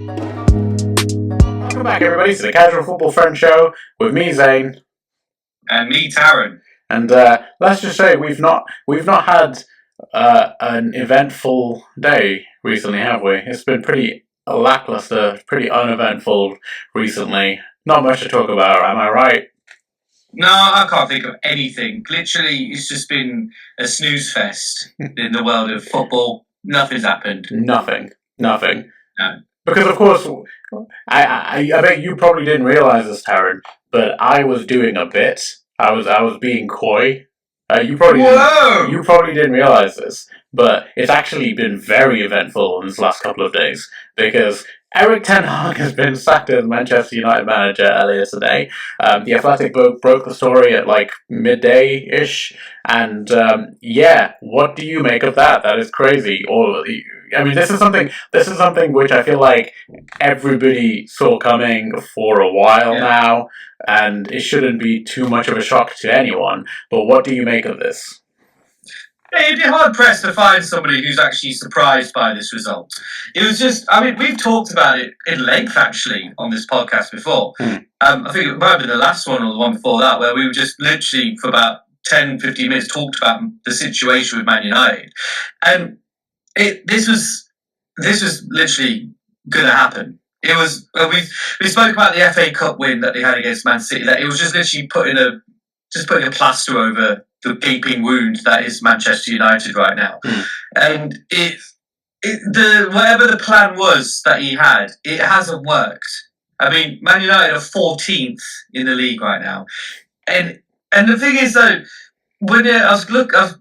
Welcome back, everybody, to the Casual Football Friend Show with me, Zane, and me, Taryn. and let's just say we've not had an eventful day recently, have we? It's been pretty lackluster, pretty uneventful recently. Not much to talk about, am I right? No, I can't think of anything. Literally, it's just been a snooze fest in the world of football. Nothing's happened. Nothing. No. Because of course, I bet you probably didn't realize this, Taryn, but I was doing a bit. I was being coy. You probably didn't realize this, but it's actually been very eventful in this last couple of days because Eric Ten Hag has been sacked as Manchester United manager earlier today. The Athletic broke the story at like midday ish, and yeah, what do you make of that? That is crazy. I mean, this is something which I feel like everybody saw coming for a while now, and it shouldn't be too much of a shock to anyone. But what do you make of this? Yeah, you'd be hard pressed to find somebody who's actually surprised by this result. It was just, I mean, we've talked about it in length actually on this podcast before. I think it might have been the last one or the one before that, where we were just literally for about 10, 15 minutes talked about the situation with Man United. And this was literally going to happen. It was we spoke about the FA Cup win that they had against Man City. That it was just literally putting a plaster over the gaping wound that is Manchester United right now. And whatever the plan was that he had, it hasn't worked. I mean, Man United are 14th in the league right now, and the thing is though. When I was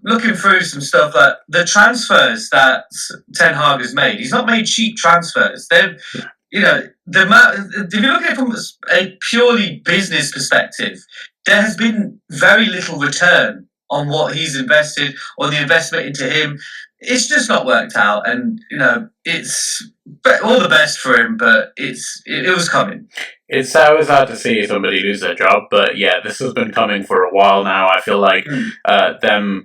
looking through some stuff, that the transfers that Ten Hag has made, he's not made cheap transfers. They're, if you look at it from a purely business perspective, there has been very little return on what he's invested, or the investment into him. It's just not worked out, and it's all the best for him, but it was coming. It's always hard to see somebody lose their job, but yeah, this has been coming for a while now. I feel like the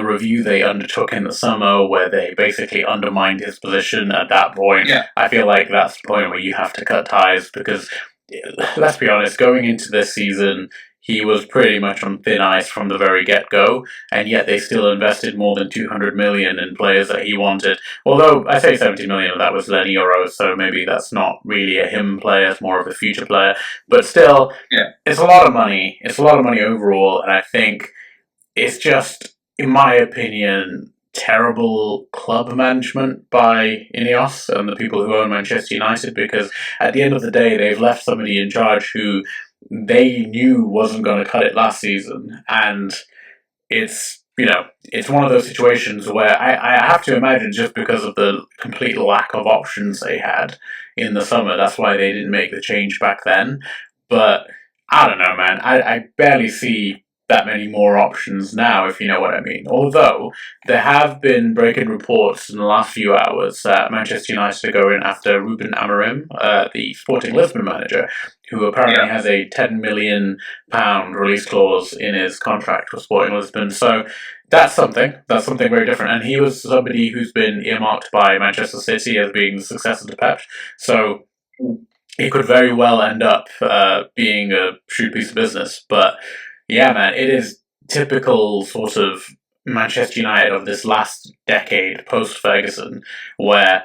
review they undertook in the summer, where they basically undermined his position at that point. Yeah. I feel like that's the point where you have to cut ties because, let's be honest, going into this season, he was pretty much on thin ice from the very get-go, and yet they still invested more than 200 million in players that he wanted. Although, I say 70 million of that was Lenny Euro, so maybe that's not really a him player, it's more of a future player. But still, it's a lot of money. It's a lot of money overall, and I think it's just, in my opinion, terrible club management by Ineos and the people who own Manchester United, because at the end of the day, they've left somebody in charge who they knew wasn't going to cut it last season, and it's one of those situations where I have to imagine, just because of the complete lack of options they had in the summer, that's why they didn't make the change back then. But I don't know, man. I barely see that many more options now, if you know what I mean. Although there have been breaking reports in the last few hours that Manchester United are going after Ruben Amorim, the Sporting Lisbon manager, who apparently has a £10 million release clause in his contract with Sporting Lisbon. So that's something very different. And he was somebody who's been earmarked by Manchester City as being the successor to Pep. So it could very well end up being a shrewd piece of business. But yeah, man, it is typical sort of Manchester United of this last decade, post-Ferguson, where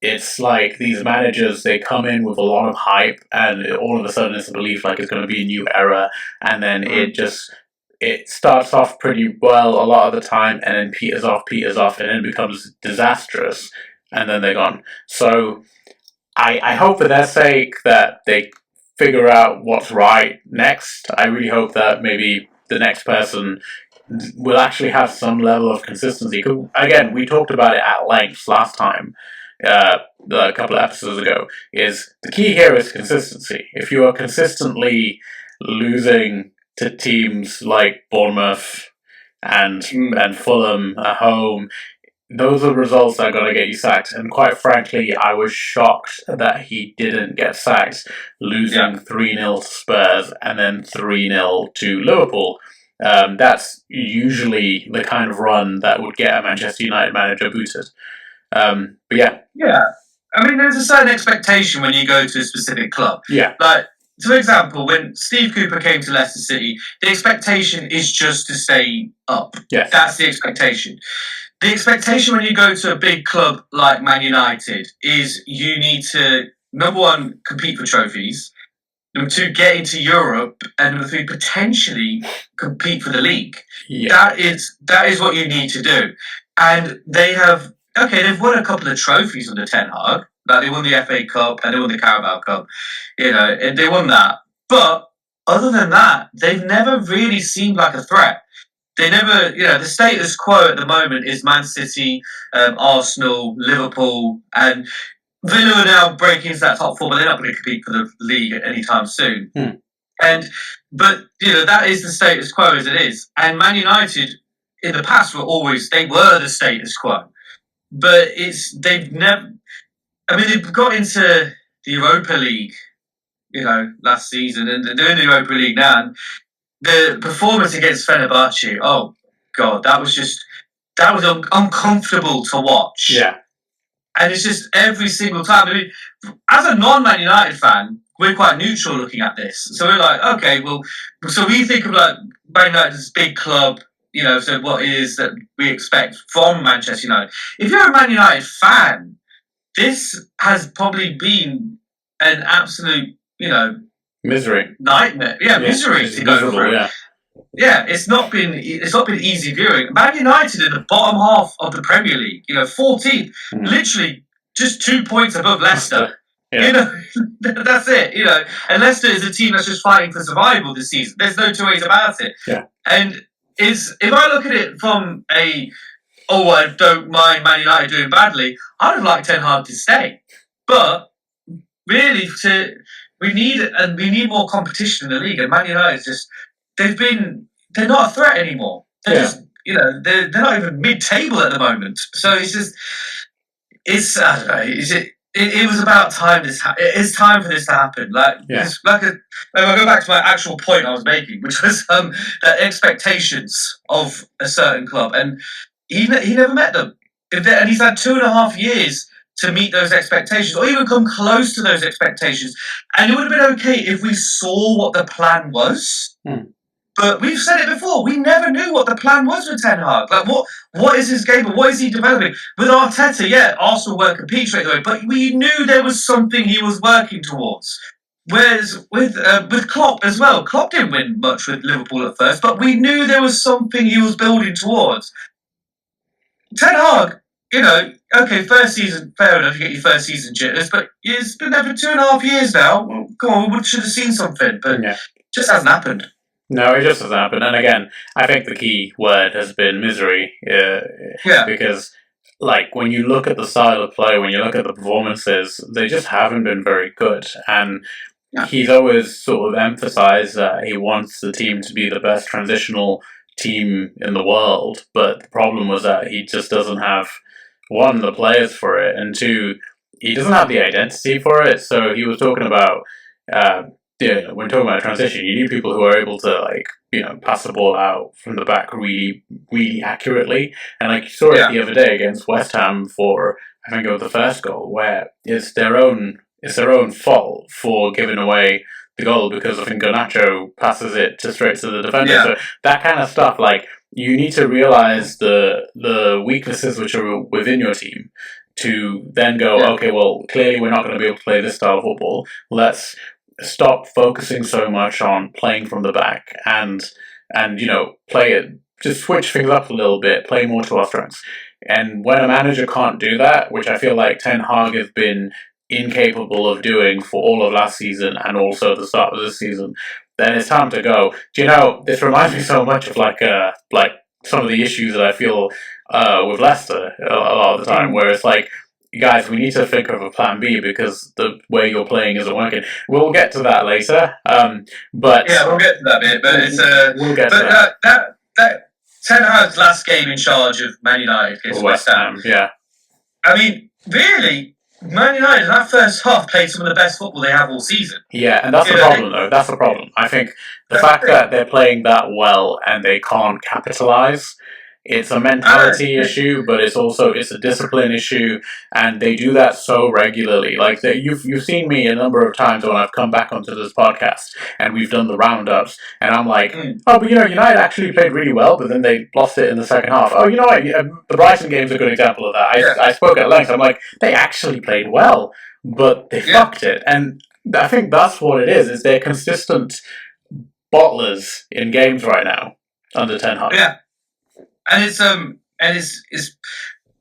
it's like these managers, they come in with a lot of hype, and all of a sudden it's a belief like it's going to be a new era, and then it starts off pretty well a lot of the time, and then peters off, and then becomes disastrous, and then they're gone. So I hope for their sake that they figure out what's right next. I really hope that maybe the next person will actually have some level of consistency. Again, we talked about it at length last time, a couple of episodes ago, is the key here is consistency. If you are consistently losing to teams like Bournemouth and Fulham at home, those are the results that are going to get you sacked. And quite frankly, I was shocked that he didn't get sacked, losing 3-0 to Spurs and then 3-0 to Liverpool. That's usually the kind of run that would get a Manchester United manager booted. But yeah. Yeah. I mean, there's a certain expectation when you go to a specific club. Yeah. Like, for example, when Steve Cooper came to Leicester City, the expectation is just to stay up. Yes. That's the expectation. The expectation when you go to a big club like Man United is you need to, number one, compete for trophies. Number two, get into Europe, and number three, potentially compete for the league. Yeah. That is what you need to do. And they've won a couple of trophies under Ten Hag. Like they won the FA Cup and they won the Carabao Cup. And they won that. But other than that, they've never really seemed like a threat. They never, the status quo at the moment is Man City, Arsenal, Liverpool, and Villa are now breaking into that top four, but they're not going to compete for the league anytime soon. But that is the status quo as it is. And Man United in the past were the status quo, but they've never. I mean, they've got into the Europa League, last season, and they're in the Europa League now. And the performance against Fenerbahce, oh god, that was uncomfortable to watch. Yeah. And it's just every single time. I mean, as a non-Man United fan, we're quite neutral looking at this. So we're like, okay, well, so we think of like Man United as a big club, so what is that we expect from Manchester United? If you're a Man United fan, this has probably been an absolute, misery, nightmare. Yeah, misery to go through. Yeah. Yeah, it's not been easy viewing. Man United in the bottom half of the Premier League, 14th, literally just 2 points above Leicester. Yeah. That's it. And Leicester is a team that's just fighting for survival this season. There's no two ways about it. Yeah. And if I look at it from I don't mind Man United doing badly, I'd have liked Ten Hag to stay, but really we need more competition in the league. And Man United they're not a threat anymore. They're just, they're not even mid-table at the moment. So I don't know. It was about time it's time for this to happen. Like, I go back to my actual point I was making, which was the expectations of a certain club, and he never met them. And he's had 2.5 years to meet those expectations, or even come close to those expectations. And it would have been okay if we saw what the plan was. But we've said it before. We never knew what the plan was with Ten Hag. Like, what is his game? What is he developing? With Arteta, Arsenal weren't competing straight away, but we knew there was something he was working towards. Whereas with Klopp as well, Klopp didn't win much with Liverpool at first, but we knew there was something he was building towards. Ten Hag, okay, first season, fair enough, you get your first season jitters, but it's been there for 2.5 years now. Well, come on, we should have seen something, but it just hasn't happened. No, it just hasn't happened. And again, I think the key word has been misery. Because, like, when you look at the style of play, when you look at the performances, they just haven't been very good. And he's always sort of emphasized that he wants the team to be the best transitional team in the world. But the problem was that he just doesn't have, one, the players for it, and two, he doesn't have the identity for it. So he was talking about... when talking about transition, you need people who are able to pass the ball out from the back really, really accurately. And you saw it the other day against West Ham for, I think it was the first goal, where it's their own fault for giving away the goal, because I think Garnacho passes it straight to the defender. So that kind of stuff, you need to realize the weaknesses which are within your team, to then go, okay, well, clearly we're not going to be able to play this style of football. Let's stop focusing so much on playing from the back and play it, just switch things up a little bit, play more to our strengths. And when a manager can't do that, which I feel like Ten Hag has been incapable of doing for all of last season and also the start of this season, then it's time to go. This reminds me so much of some of the issues that I feel with Leicester a lot of the time, where it's like, guys, we need to think of a plan B because the way you're playing isn't working. We'll get to that later. But we'll get to that bit. But it's we'll get to that Ten Hag's last game in charge of Man United against West Ham. Yeah. I mean, really, Man United in that first half played some of the best football they have all season. Yeah, and that's the problem, though. That's the problem. I think the fact that they're playing that well and they can't capitalise It's a mentality issue, but it's a discipline issue, and they do that so regularly. Like you've seen me a number of times when I've come back onto this podcast and we've done the roundups, and I'm like, oh, but United actually played really well, but then they lost it in the second half. Oh, what? The Brighton game's a good example of that. I spoke at length. I'm like, they actually played well, but they fucked it, and I think that's what it is. Is they're consistent bottlers in games right now under Ten Hag. Yeah, and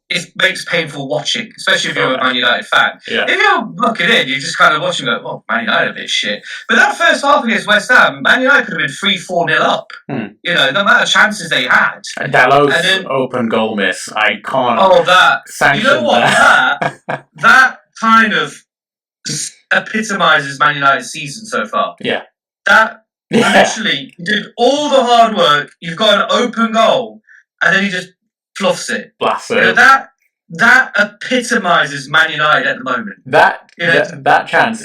it makes painful watching, especially if you're a Man United fan. Yeah. If you're looking in, you're just kind of watching, like, well, Man United are a bit shit. But that first half against West Ham, Man United could have been 3-4-0 up. No matter chances they had. And Dalot's open goal miss, I can't. Oh, that. Sanction you know what? That kind of epitomizes Man United's season so far. Yeah. That literally, you did all the hard work, you've got an open goal, and then you just fluffs it. Blasts it. That epitomizes Man United at the moment. That chance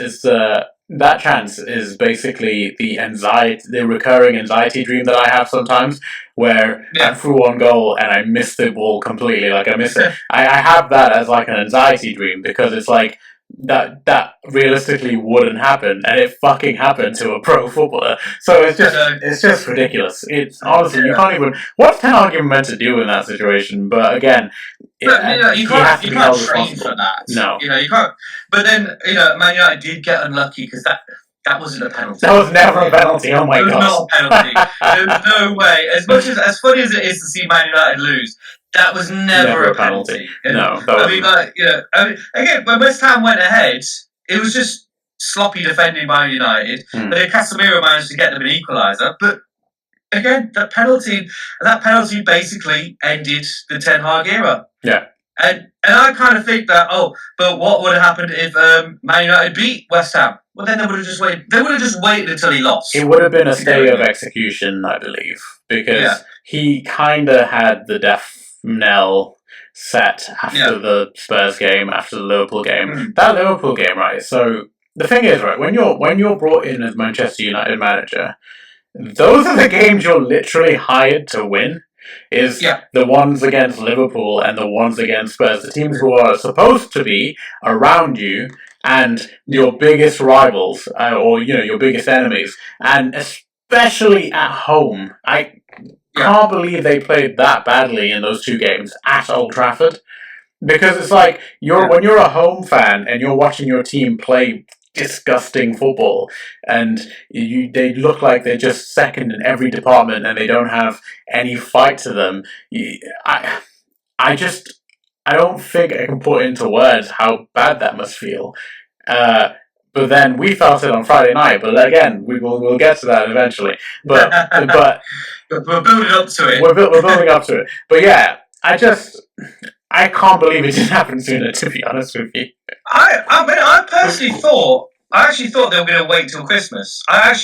is basically the recurring anxiety dream that I have sometimes, where I'm through one goal and I miss the ball completely. Like I miss it. I have that as like an anxiety dream because it's like that realistically wouldn't happen, and it fucking happened to a pro footballer. So it's just ridiculous. It's honestly you can't even. What's Ten Hag meant to do in that situation? But again, you can't train for that. No, you can't. But then Man United did get unlucky because that wasn't a penalty. That was never a penalty. Oh my god, it was not a penalty. There's no way. As funny as it is to see Man United lose, that was never a penalty. No, again, when West Ham went ahead, it was just sloppy defending by United. But then Casemiro managed to get them an equaliser. But again, that penalty basically ended the Ten Hag era. Yeah. And I kind of think that, but what would have happened if Man United beat West Ham? Well, then they would have just waited. They would have just waited until he lost. It would have been a stay of execution, I believe, because he kind of had the death knell set after the Spurs game, after the Liverpool game. That Liverpool game, right? So the thing is, right, when you're brought in as Manchester United manager, those are the games you're literally hired to win. Is the ones against Liverpool and the ones against Spurs, the teams who are supposed to be around you and your biggest rivals, or your biggest enemies, and especially at home. I can't believe they played that badly in those two games at Old Trafford, because it's like when you're a home fan and you're watching your team play disgusting football and they look like they're just second in every department and they don't have any fight to them. I don't think I can put into words how bad that must feel. But then we felt it on Friday night. But again, we'll get to that eventually. But we're building up to it. We're building up to it. But yeah, I can't believe it didn't happen sooner, to be honest with you. I actually thought they were going to wait till Christmas. Part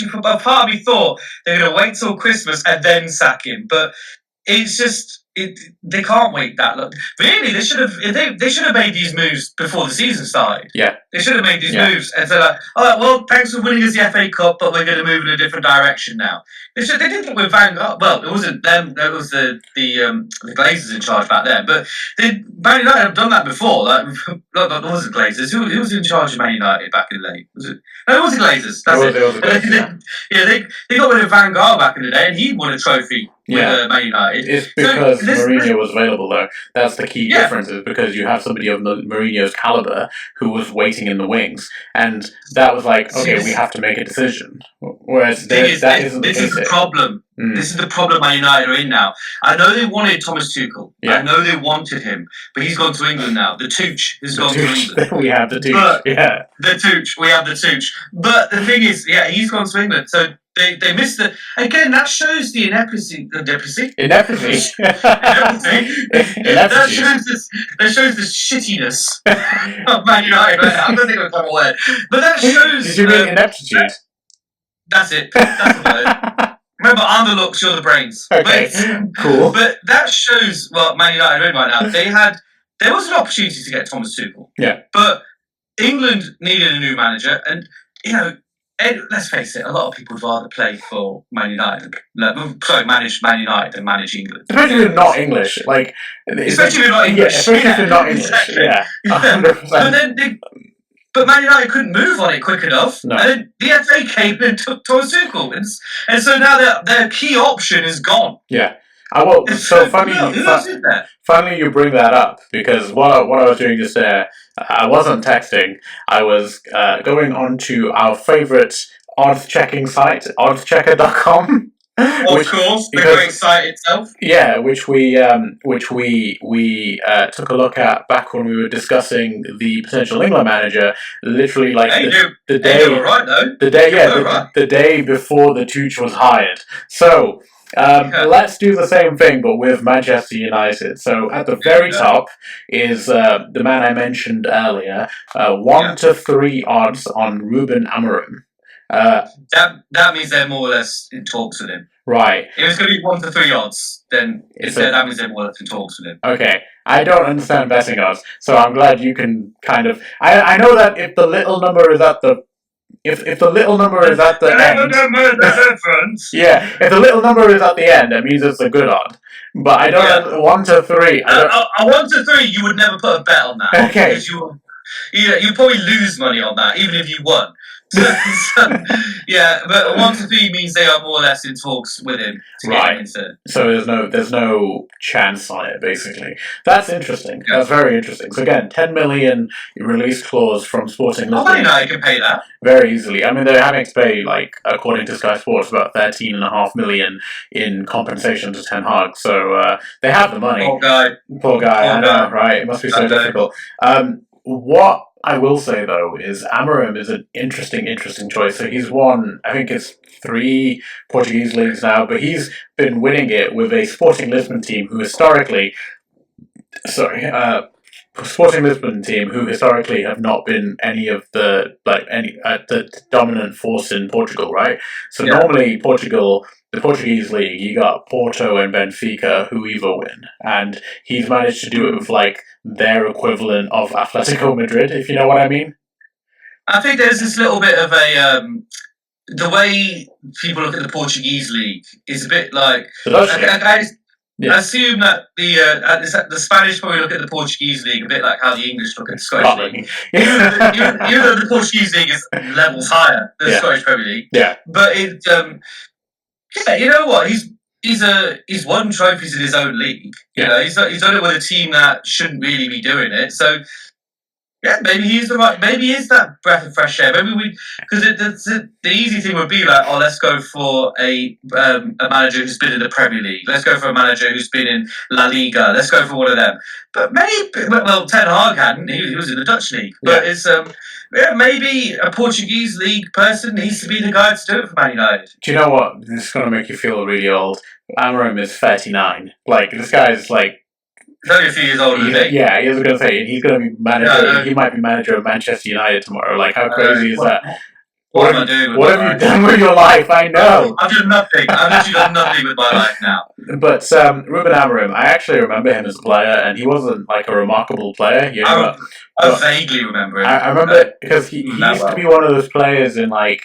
of me thought they were going to wait till Christmas and then sack him. But it's just they can't wait that long. Really, they should have made these moves before the season started. Yeah, they should have made these moves and said, like, all right, well, thanks for winning us the FA Cup, but we're going to move in a different direction now. They did it with Van Gaal. Well, it wasn't them. It was the Glazers in charge back then. But Man United have done that before. Like, it wasn't Glazers. Who was in charge of Man United back in the day? Was it? No, it wasn't Glazers. That's it. It was Glazers, they got rid of Van Gaal back in the day, and he won a trophy with Man United. It's because Mourinho was available, though. That's the key difference, is because you have somebody of Mourinho's caliber who was waiting in the wings, and that was like, okay, we have to make a decision. Whereas this is the problem. This is the problem Man United are in now. I know they wanted Thomas Tuchel. I know they wanted him, but he's gone to England now. The Tooch has gone to England. We have the Tooch. The Tooch. We have the Tooch. But the thing is, he's gone to England. So they missed it. Again, that shows the ineptitude. That shows the shittiness of Man United. I don't think I've come away. But that shows... Did you mean ineptitude? That's it. That's the word. Remember, I'm the looks, you're the brains. Okay, cool. But that shows what Man United are in right now. There was an opportunity to get Thomas Tuchel. Yeah. But England needed a new manager, and let's face it, a lot of people would rather play for Man United. Manage Man United than manage England. Especially if you're not English, like especially if you're not English. Yeah, especially if you're not English. Exactly. Yeah, But Man United couldn't move on it quick enough, No. and then the FA came and took Thomas Tuchel, and so now their key option is gone. Yeah. Well, so funny. Who else is there? Funny you bring that up, because what I was doing just there, I wasn't texting. I was going on to our favorite odds checking site, oddschecker.com. Of course, the great site itself. Yeah, which we took a look at back when we were discussing the potential England manager. Literally, like the day, they were right though. The day before the Tuch was hired. So. Let's do the same thing, but with Manchester United. So at the very top is the man I mentioned earlier, 1 to 3 odds on Ruben Amorim. That means they're more or less in talks with him. Right. If it's going to be 1 to 3 odds, then that means they're more or less in talks with him. Okay. I don't understand betting odds, so I'm glad you can kind of... I know that if the little number is at the... If the little number is at the end... Yeah, if the little number is at the end, that means it's a good odd. But I don't... 1 to 3... A 1 to 3, you would never put a bet on that. Okay. You'd probably lose money on that, even if you won. Yeah, but 1 to 3 means they are more or less in talks with him to get him into. So there's no chance on it, basically. That's interesting. Yeah. That's very interesting. So again, 10 million release clause from Sporting Lisbon. I can pay that very easily. I mean, they're having to pay, like, according to Sky Sports, about 13.5 million in compensation to Ten Hag. So they have the money. Poor guy. I know, right? It must be so difficult. What I will say, though, is Amorim is an interesting choice. So he's won, I think it's 3 Portuguese leagues now, but he's been winning it with a Sporting Lisbon team who historically... Sporting Lisbon team who historically have not been the dominant force in Portugal, right? So normally the Portuguese league, you got Porto and Benfica who either win, and he's managed to do it with like their equivalent of Atletico Madrid, if you know what I mean. I think there's this little bit of the way people look at the Portuguese league is a bit like I assume that the Spanish probably look at the Portuguese league a bit like how the English look at the Scottish league. Even though the Portuguese league is levels higher than the Scottish Premier League. Yeah. But you know what? He's won trophies in his own league. You know, he's done it with a team that shouldn't really be doing it. So yeah, maybe he's maybe he's that breath of fresh air. Maybe because the easy thing would be like, oh, let's go for a manager who's been in the Premier League. Let's go for a manager who's been in La Liga. Let's go for one of them. But maybe, well, Ten Hag hadn't. He was in the Dutch league. But it's maybe a Portuguese league person needs to be the guy to do it for Man United. Do you know what? This is going to make you feel really old. Amorim is 39. Like, this guy's like... He's only a few years older than me. Yeah, I was going to say, he's going to be manager. He might be manager of Manchester United tomorrow. Like, how crazy is that? What am I doing with What have you done with your life? I know. I've done nothing. I've literally done nothing with my life now. But Ruben Amorim, I actually remember him as a player, and he wasn't like a remarkable player. I vaguely remember him. I remember because he used to be one of those players in like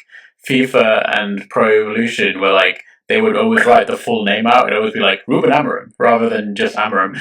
FIFA and Pro Evolution where like they would always write the full name out. It would always be like Ruben Amorim rather than just Amorim.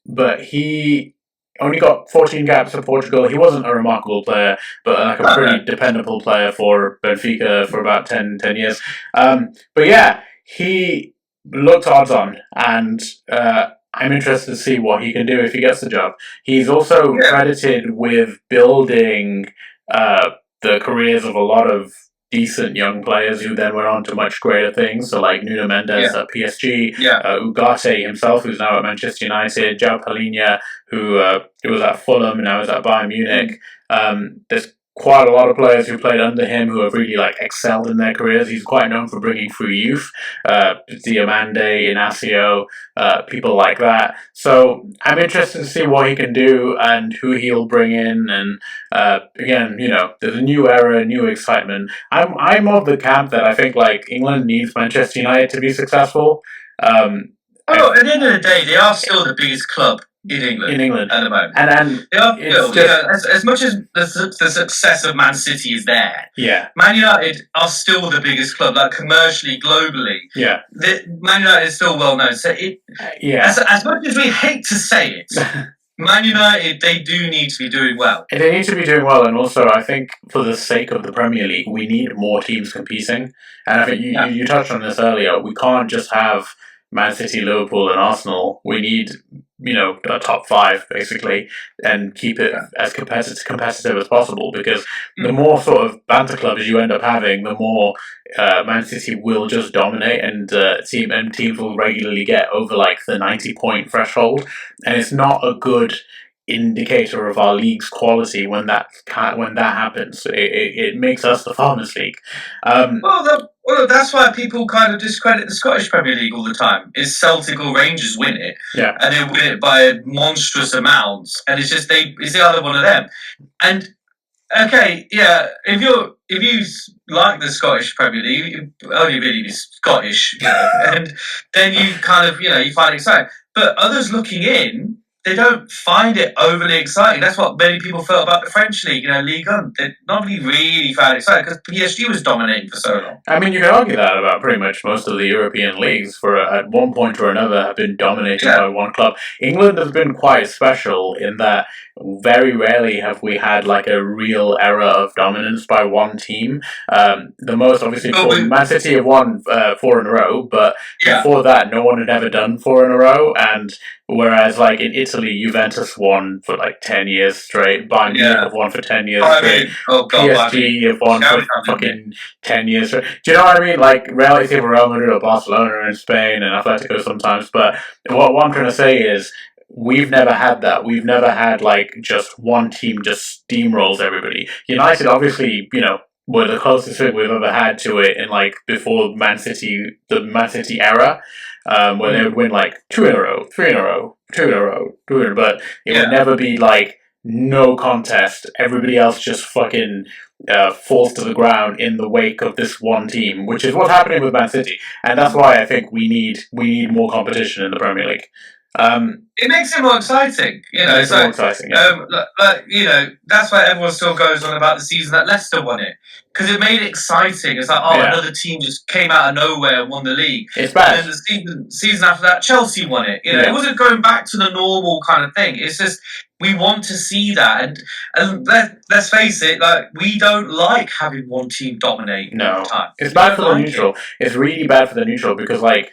But he only got 14 caps for Portugal. He wasn't a remarkable player, but like a pretty dependable player for Benfica for about 10 years. But yeah, he looked odds on, and I'm interested to see what he can do if he gets the job. He's also credited with building the careers of a lot of decent young players who then went on to much greater things. So like Nuno Mendes at PSG, Ugarte himself, who's now at Manchester United, João Palhinha, who was at Fulham and now is at Bayern Munich. There's quite a lot of players who played under him who have really like excelled in their careers. He's quite known for bringing through youth, Diamande, Inacio, people like that. So I'm interested to see what he can do and who he'll bring in. And again, you know, there's a new era, new excitement. I'm of the camp that I think like England needs Manchester United to be successful. At the end of the day, they are still the biggest club in in England England, at the moment. and They are it's still, just as much as the success of Man City is there, yeah, Man United are still the biggest club, like commercially, globally. yeah, Man United is still well known. So yeah. as much as we hate to say it, Man United, they do need to be doing well. They need to be doing well, and also I think for the sake of the Premier League, we need more teams competing. And I think you touched on this earlier. We can't just have Man City, Liverpool, and Arsenal. We need a top five basically, and keep it as competitive as possible. Because the more sort of banter clubs you end up having, the more Man City will just dominate, and teams will regularly get over like the 90-point threshold, and it's not a good indicator of our league's quality when that happens. It makes us the Farmers League. Well, that's why people kind of discredit the Scottish Premier League all the time. Is Celtic or Rangers win it, Yeah, and they win it by monstrous amounts, and it's just it's the other one of them. And okay, yeah, if you like the Scottish Premier League, you only really be Scottish, and then you kind of you find it exciting. But others looking in, they don't find it overly exciting. That's what many people felt about the French league, Ligue 1. Nobody really found it exciting because PSG was dominating for so long. I mean, you can argue that about pretty much most of the European leagues. For at one point or another, have been dominated by one club. England has been quite special in that very rarely have we had like a real era of dominance by one team. The most obviously Man City have won 4 in a row, but before that, no one had ever done 4 in a row. And whereas like in Italy, Juventus won for like 10 years straight. Bayern Munich have won for 10 years straight. PSG have won for fucking 10 years straight. Do you know what I mean? Like rarely see Real Madrid or Barcelona in Spain and Atletico sometimes. But what I'm trying to say is, we've never had that. We've never had like just one team just steamrolls everybody. United, obviously, were the closest thing we've ever had to it in like before the Man City era, where they would win like 2 in a row, 3 in a row, 2 in a row, 2 in a row. But it would never be like no contest. Everybody else just fucking falls to the ground in the wake of this one team, which is what's happening with Man City, and that's why I think we need more competition in the Premier League. It makes it more exciting, It's more exciting, yeah. That's why everyone still goes on about the season that Leicester won it, because it made it exciting. It's like, another team just came out of nowhere and won the league. It's bad. And then the season after that, Chelsea won it. It wasn't going back to the normal kind of thing. It's just we want to see that, and let's face it, like we don't like having one team dominate. No, all the time. It's bad for the neutral. It's really bad for the neutral because like.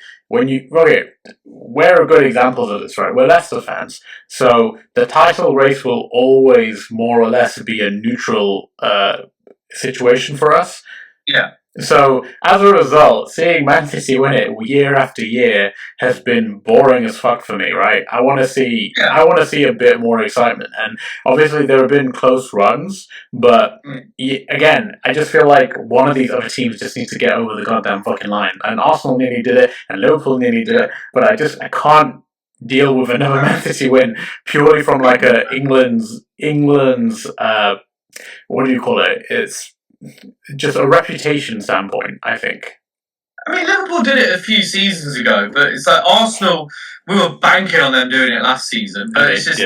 We're good examples of this, right? We're Leicester fans, so the title race will always more or less be a neutral situation for us. Yeah. So as a result, seeing Man City win it year after year has been boring as fuck for me, right? I want to see a bit more excitement, and obviously there have been close runs, but again, I just feel like one of these other teams just needs to get over the goddamn fucking line. And Arsenal nearly did it, and Liverpool nearly did it, but I can't deal with another Man City win purely from like England's what do you call it? It's just a reputation standpoint, I think. I mean, Liverpool did it a few seasons ago, but it's like Arsenal. We were banking on them doing it last season, but it's just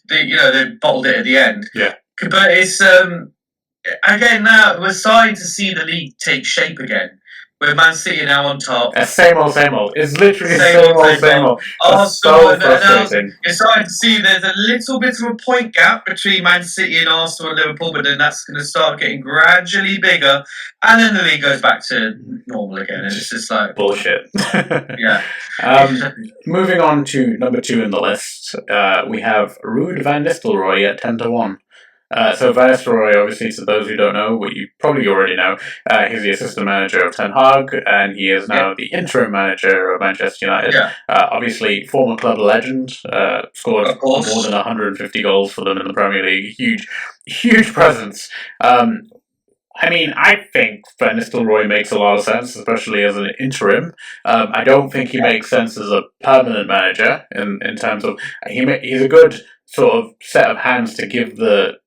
they bottled it at the end. Yeah. But it's again now we're starting to see the league take shape again. With Man City now on top. Same old. It's literally same old. Arsenal, so frustrating. You're starting to see there's a little bit of a point gap between Man City and Arsenal and Liverpool, but then that's going to start getting gradually bigger, and then the league goes back to normal again. And it's just like bullshit. Yeah. Moving on to number 2 in the list, we have Ruud van Nistelrooy at 10-1. So Van Nistelrooy, obviously, to those who don't know, what you probably already know, he's the assistant manager of Ten Hag, and he is now the interim manager of Manchester United. Yeah. Obviously, former club legend, scored more than 150 goals for them in the Premier League. Huge presence. I mean, I think Van Nistelrooy makes a lot of sense, especially as an interim. I don't think he makes sense as a permanent manager in terms of he's a good sort of set of hands to give the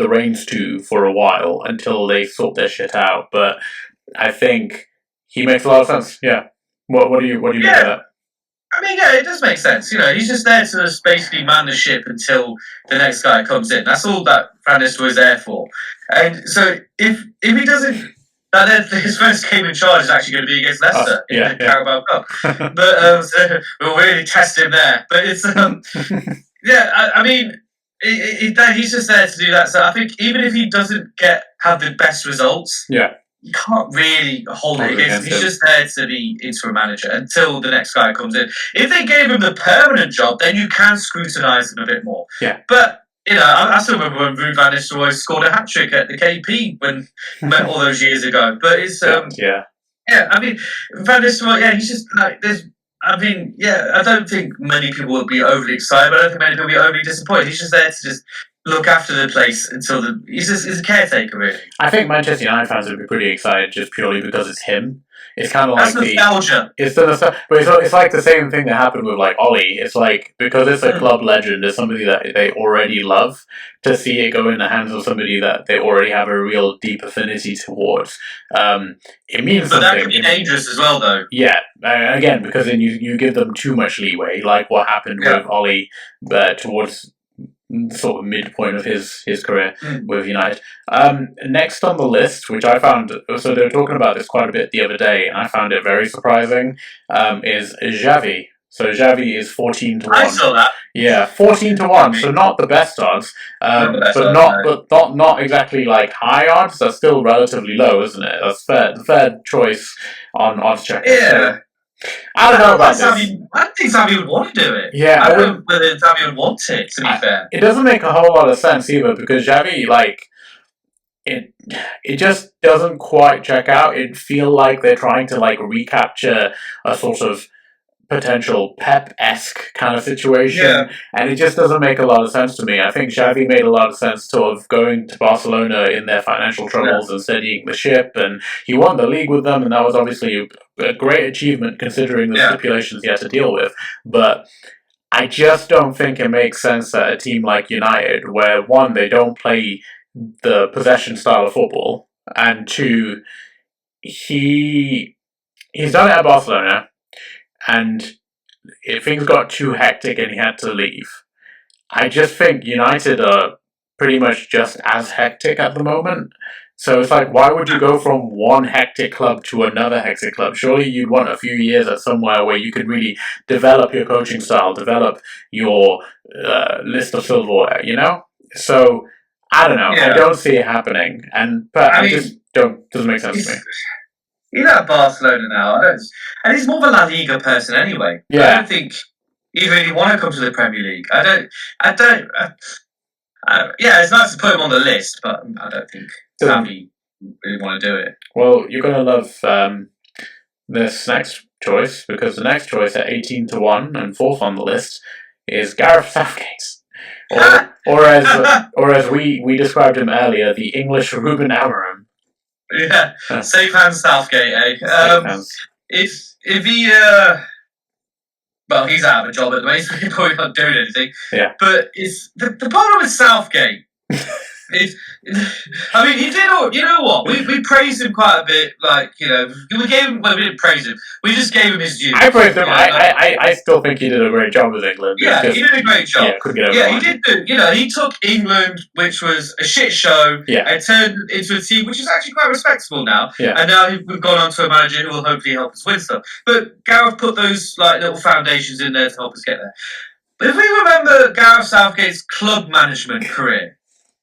reins to for a while until they sort their shit out. But I think he makes a lot of sense. Yeah. What do you make of that? I mean, yeah, it does make sense. He's just there to just basically man the ship until the next guy comes in. That's all that Van Nistelrooy is there for. And so if he doesn't, then his first game in charge is actually going to be against Leicester in the Carabao Cup. But so we'll really test him there. But it's yeah, I mean, he's just there to do that. So I think even if he doesn't have the best results, you can't really hold it against him. He's just there to be interim manager until the next guy comes in. If they gave him the permanent job, then you can scrutinise him a bit more. Yeah. But I still remember when Ruud van Nistelrooy scored a hat trick at the KP when all those years ago. But it's yeah. I mean, Van Nistelrooy, he's just like there's. I mean, I don't think many people will be overly excited, but I don't think many people will be overly disappointed. He's just there to just look after the place until he's a caretaker, really. I think Manchester United fans would be pretty excited just purely because it's him. It's kind of like nostalgia. But it's like the same thing that happened with like Ollie. It's like because it's a club legend, it's somebody that they already love. To see it go in the hands of somebody that they already have a real deep affinity towards, it means. But that can be dangerous as well, though. Yeah, again, because then you give them too much leeway, like what happened with Ollie, towards sort of midpoint of his career with United. Next on the list, which I found, so they were talking about this quite a bit the other day, and I found it very surprising, is Xavi. So Xavi is 14-1. I saw that. Yeah, 14-1. So not the best odds, but not exactly like high odds. That's still relatively low, isn't it? That's fair. The fair choice on odds checker. Yeah. So, I don't know about this. I don't think Xavi would want to do it. Yeah, I don't know whether Xavi would want it, to be fair. It doesn't make a whole lot of sense either, because Xavi, it just doesn't quite check out. It feel like they're trying to, recapture a sort of potential Pep-esque kind of situation, and it just doesn't make a lot of sense to me. I think Xavi made a lot of sense sort of going to Barcelona in their financial troubles and steadying the ship, and he won the league with them, and that was obviously a great achievement considering the stipulations he had to deal with. But I just don't think it makes sense at a team like United, where one, they don't play the possession style of football, and two, he's done it at Barcelona, and things got too hectic and he had to leave. I just think United are pretty much just as hectic at the moment. So it's like, why would you go from one hectic club to another hectic club? Surely you'd want a few years at somewhere where you could really develop your coaching style, develop your list of silverware, So, I don't know. I don't see it happening. But I just don't, doesn't make sense to me. He's at Barcelona now, and he's more of a La Liga person anyway. I don't think he really want to come to the Premier League. It's nice to put him on the list, but I don't think Xavi really want to do it. Well, you're going to love this next choice, because the next choice at 18-1 and fourth on the list is Gareth Southgate. Or as we described him earlier, the English Ruben Amorim. Yeah, safe hands Southgate, eh? If he he's out of a job at the moment. He's probably not doing anything. Yeah. But it's the problem with Southgate. I mean, he did. You know what? We praised him quite a bit. We gave him. Well, we didn't praise him. We just gave him his due. I praised him. I still think he did a great job with England. Yeah, he did a great job. He did do. He took England, which was a shit show, and turned it into a team which is actually quite respectable now. Yeah. And now we've gone on to a manager who will hopefully help us win stuff. But Gareth put those little foundations in there to help us get there. But if we remember Gareth Southgate's club management career.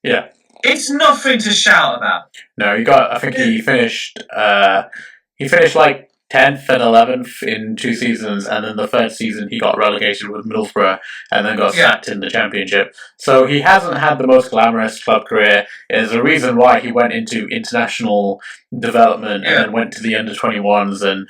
Yeah. It's nothing to shout about. No, I think he finished like 10th and 11th in 2 seasons, and then the third season he got relegated with Middlesbrough and then got sacked in the Championship. So he hasn't had the most glamorous club career. There's a reason why he went into international development and then went to the under-21s, and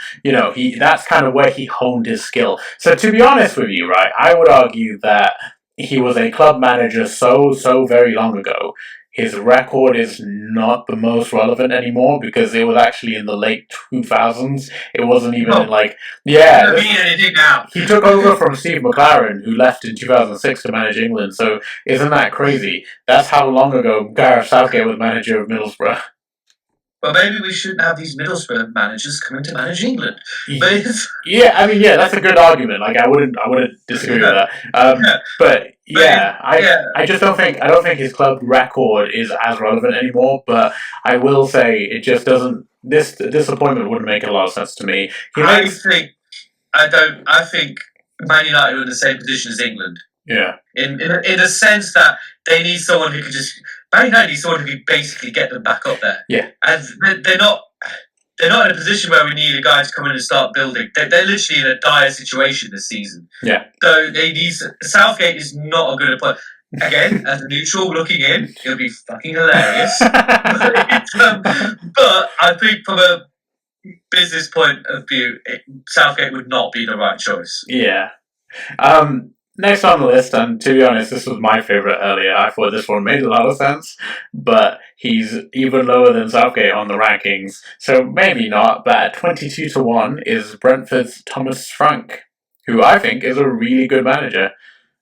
that's kind of where he honed his skill. So to be honest with you, right, I would argue that he was a club manager so very long ago. His record is not the most relevant anymore because it was actually in the late 2000s. It wasn't even in doesn't mean anything now. He took over from Steve McLaren, who left in 2006 to manage England. So isn't that crazy? That's how long ago Gareth Southgate was manager of Middlesbrough. well, maybe we shouldn't have these Middlesbrough managers coming to manage England. But that's a good argument. Like I wouldn't disagree with that. But I just I don't think his club record is as relevant anymore. But I will say it just doesn't. This appointment wouldn't make a lot of sense to me. I think Man United are in the same position as England. Yeah. In a sense that they need someone who can just. Man United need someone who can basically get them back up there. Yeah. And they're not in a position where we need a guy to come in and start building. They're literally in a dire situation this season. Yeah. So they need. Southgate is not a good appointment. Again, as a neutral looking in, it'll be fucking hilarious. But I think from a business point of view, Southgate would not be the right choice. Yeah. Next on the list, and to be honest, this was my favourite earlier. I thought this one made a lot of sense, but he's even lower than Southgate on the rankings, so maybe not. But at 22-1 is Brentford's Thomas Frank, who I think is a really good manager.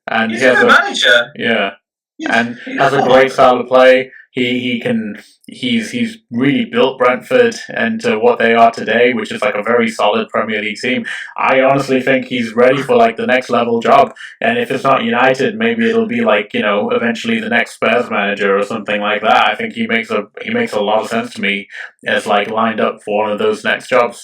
And he's a good manager. Yeah. And has a great style of play. He's really built Brentford into what they are today, which is like a very solid Premier League team. I honestly think he's ready for like the next level job. And if it's not United, maybe it'll be like, eventually the next Spurs manager or something like that. I think he makes a lot of sense to me as like lined up for one of those next jobs.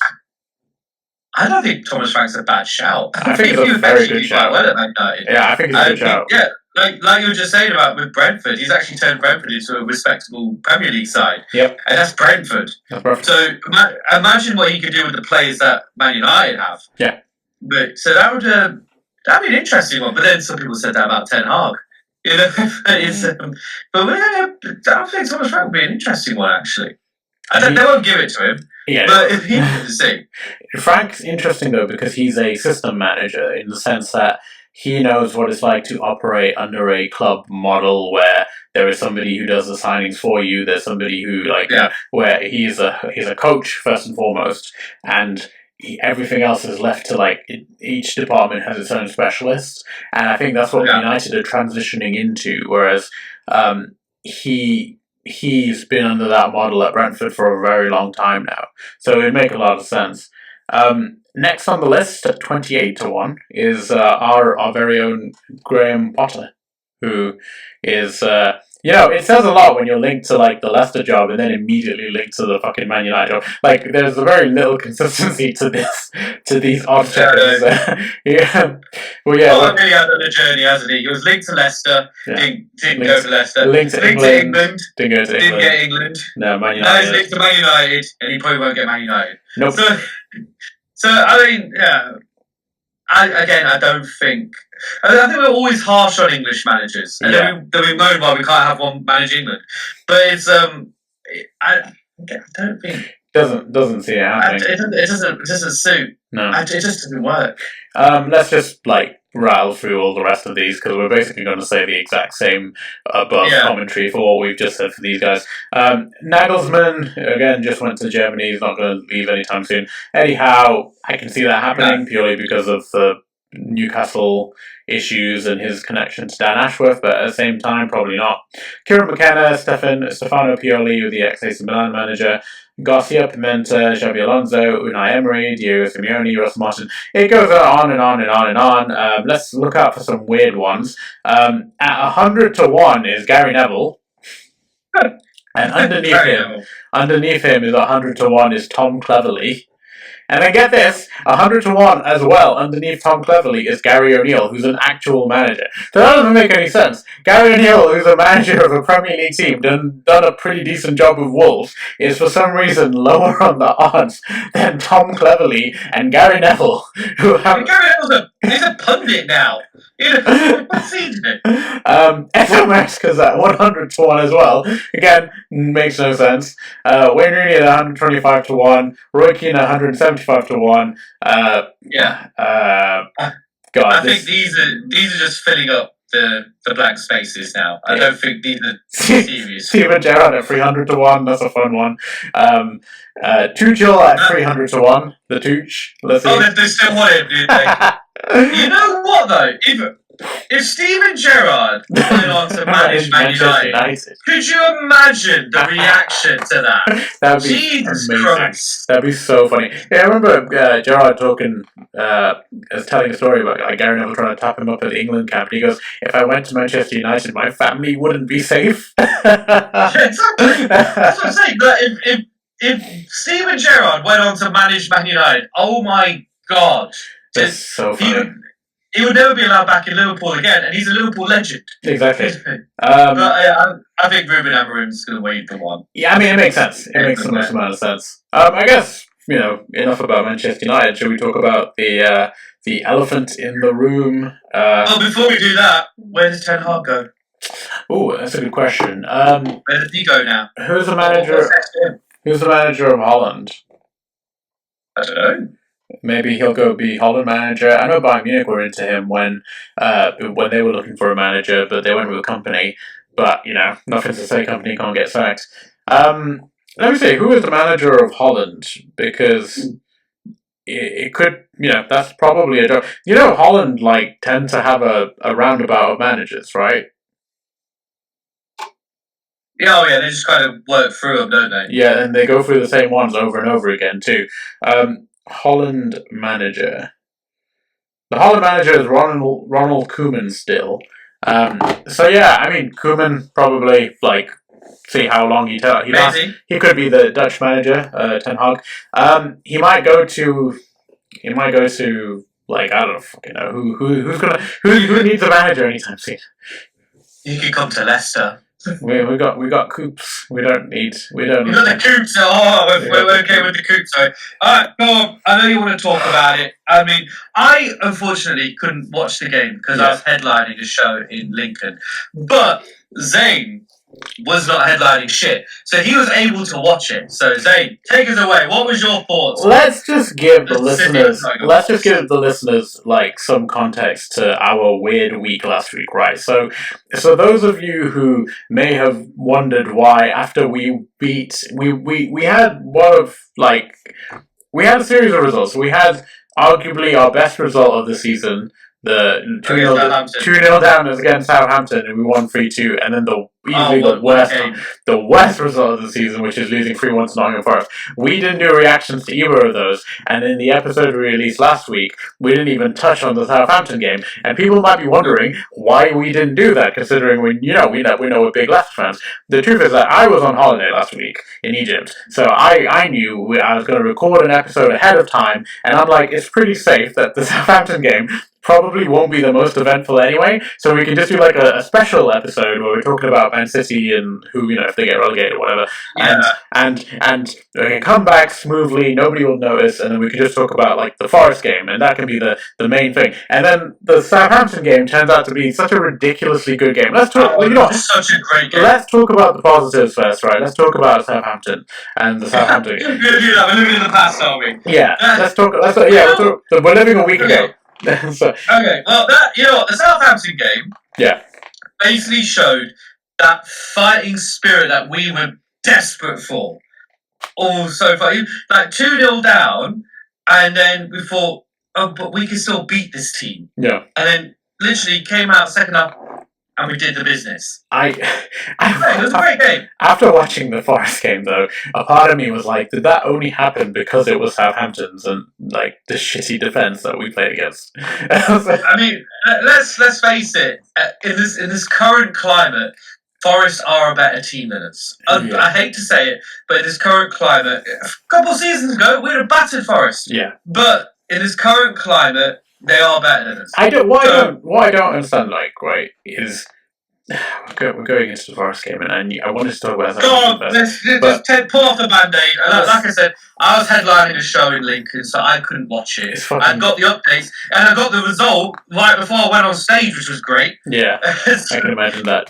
I don't think Thomas Frank's a bad shout. I think it's a very good shout. Well at Man United. Yeah, I think it's a good shout. Yeah. Like you were just saying about with Brentford, he's actually turned Brentford into a respectable Premier League side. Yep. And that's Brentford. That's perfect. So imagine what he could do with the players that Man United have. Yeah. So that'd be an interesting one. But then some people said that about Ten Hag. But I think Thomas Frank would be an interesting one actually. They won't give it to him. Yeah. But if he did the same. Frank's interesting though because he's a system manager in the sense that he knows what it's like to operate under a club model where there is somebody who does the signings for you. There's somebody who where he's a coach first and foremost, and everything else is left to each department has its own specialist. And I think that's what United are transitioning into. Whereas he's been under that model at Brentford for a very long time now, so it'd make a lot of sense. Next on the list at 28-1 is our very own Graham Potter, who is it says a lot when you're linked to the Leicester job and then immediately linked to the fucking Man United job. There's a very little consistency to these odd checkers. Yeah. Well, yeah. Well, really out on the journey, hasn't he? He was linked to Leicester, didn't go to Leicester. Linked to England, didn't go to England. Didn't get England. No, Man United. Now he's linked to Man United, and he probably won't get Man United. Nope. So I mean, yeah. I don't think. I think we're always harsh on English managers, and then we moan why we can't have one manage England. But it's I don't think doesn't see it happening. It doesn't suit. No, it just doesn't work. Let's just rattle through all the rest of these because we're basically going to say the exact same above commentary for what we've just said for these guys. Nagelsmann again just went to Germany. He's not going to leave anytime soon. Eddie Howe, I can see that happening purely because of the Newcastle issues and his connection to Dan Ashworth, but at the same time, probably not. Kieran McKenna, Stefano Pioli, with the ex-AC Milan manager, Garcia Pimenta, Xabi Alonso, Unai Emery, Diego Simeone, Russell Martin. It goes on and on and on and on. Let's look out for some weird ones. At 100-1 is Gary Neville. And underneath him is 100-1 is Tom Cleverley. And then get this, 100-1 as well, underneath Tom Cleverley is Gary O'Neill, who's an actual manager. So that doesn't make any sense. Gary O'Neill, who's a manager of a Premier League team, done a pretty decent job with Wolves, is for some reason lower on the odds than Tom Cleverley and Gary Neville, who have... Gary Neville's he's a pundit now. What's he doing? FMS at 100-1 as well. Again, makes no sense. Wayne Rooney at 125-1. Roy Keane at 175-1. I think these are just filling up the blank spaces now. I don't think these are serious. Steven Gerrard at 300-1. That's a fun one. Tuchel at 300-1. The Tooch. Let's see. They still want him, do they? You know what though? If Steven Gerrard went on to manage Man United, could you imagine the reaction to that? That'd be Jesus amazing. Christ. That'd be so funny. Yeah, I remember Gerard talking, telling a story about like Gary Neville trying to tap him up at the England camp. And he goes, "If I went to Manchester United, my family wouldn't be safe." Yeah, exactly. That's what I'm saying. But if Steven Gerrard went on to manage Man United, oh my God. That's so funny. He would never be allowed back in Liverpool again, and he's a Liverpool legend. Exactly. But I think Ruben Amorim's going to wave the one. Yeah, I mean, it makes sense. It makes the most amount of sense. I guess, enough about Manchester United. Should we talk about the elephant in the room? Well, before we do that, where does Ten Hag go? Oh, that's a good question. Where does he go now? Who's the manager? Who's the manager of Holland? I don't know. Maybe he'll go be Holland manager. I know Bayern Munich were into him when they were looking for a manager, but they went with a company. But nothing's to say company can't get sacked. Let me see, who is the manager of Holland? Because it could, that's probably a job. Holland tend to have a roundabout of managers, right? Yeah, they just kind of work through them, don't they? Yeah, and they go through the same ones over and over again too. Holland manager. The Holland manager is Ronald Koeman still. So yeah, I mean Koeman probably see how long he lasts. He could be the Dutch manager, Ten Hag. He might go to I don't fucking know who needs a manager anytime soon. He could come to Leicester. We got Coops. We don't need. We got the Coops. We're okay with the Coops. All right, go on. I know you want to talk about it. I mean, I unfortunately couldn't watch the game because I was headlining a show in Lincoln. But Zane was not headlining shit, so he was able to watch it. So Zane, take us away. What was your thoughts? Let's just give the listeners some context to our weird week last week, right? So those of you who may have wondered why after we had we had a series of results. We had arguably our best result of the season. The 2-0 down against Southampton, and we won 3-2, and then the worst result of the season, which is losing 3-1 to Nottingham Forest. We didn't do reactions to either of those, and in the episode we released last week, we didn't even touch on the Southampton game, and people might be wondering why we didn't do that, considering we know we're big Leicester fans. The truth is that I was on holiday last week in Egypt, so I knew I was going to record an episode ahead of time, and I'm like, it's pretty safe that the Southampton game probably won't be the most eventful anyway, so we can just do a special episode where we're talking about Man City and who, if they get relegated or whatever, and we can come back smoothly, nobody will notice, and then we can just talk about the Forest game, and that can be the main thing. And then the Southampton game turns out to be such a ridiculously good game. Let's talk. Such a great game. Let's talk about the positives first, right? Let's talk about Southampton and the Southampton game. We're living in the past, are we? Yeah. We're living a week ago. Okay, well, the Southampton game basically showed that fighting spirit that we were desperate for. All so far, 2-0 down, and then we thought, but we can still beat this team. Yeah. And then literally came out second half, and we did the business. It was a great game. After watching the Forest game, though, a part of me was like, did that only happen because it was Southampton's and the shitty defense that we played against? I mean, let's face it. In this current climate, Forest are a better team than us. I hate to say it, but in this current climate, a couple of seasons ago, we'd have battered Forest. Yeah. But in this current climate, they are better than us. What I don't understand, is we're going into the Forest game, and I wanted to talk about that. Let's pull off the band-aid. Like I said, I was headlining a show in Lincoln, so I couldn't watch it. I got the updates, and I got the result right before I went on stage, which was great. Yeah, I can imagine that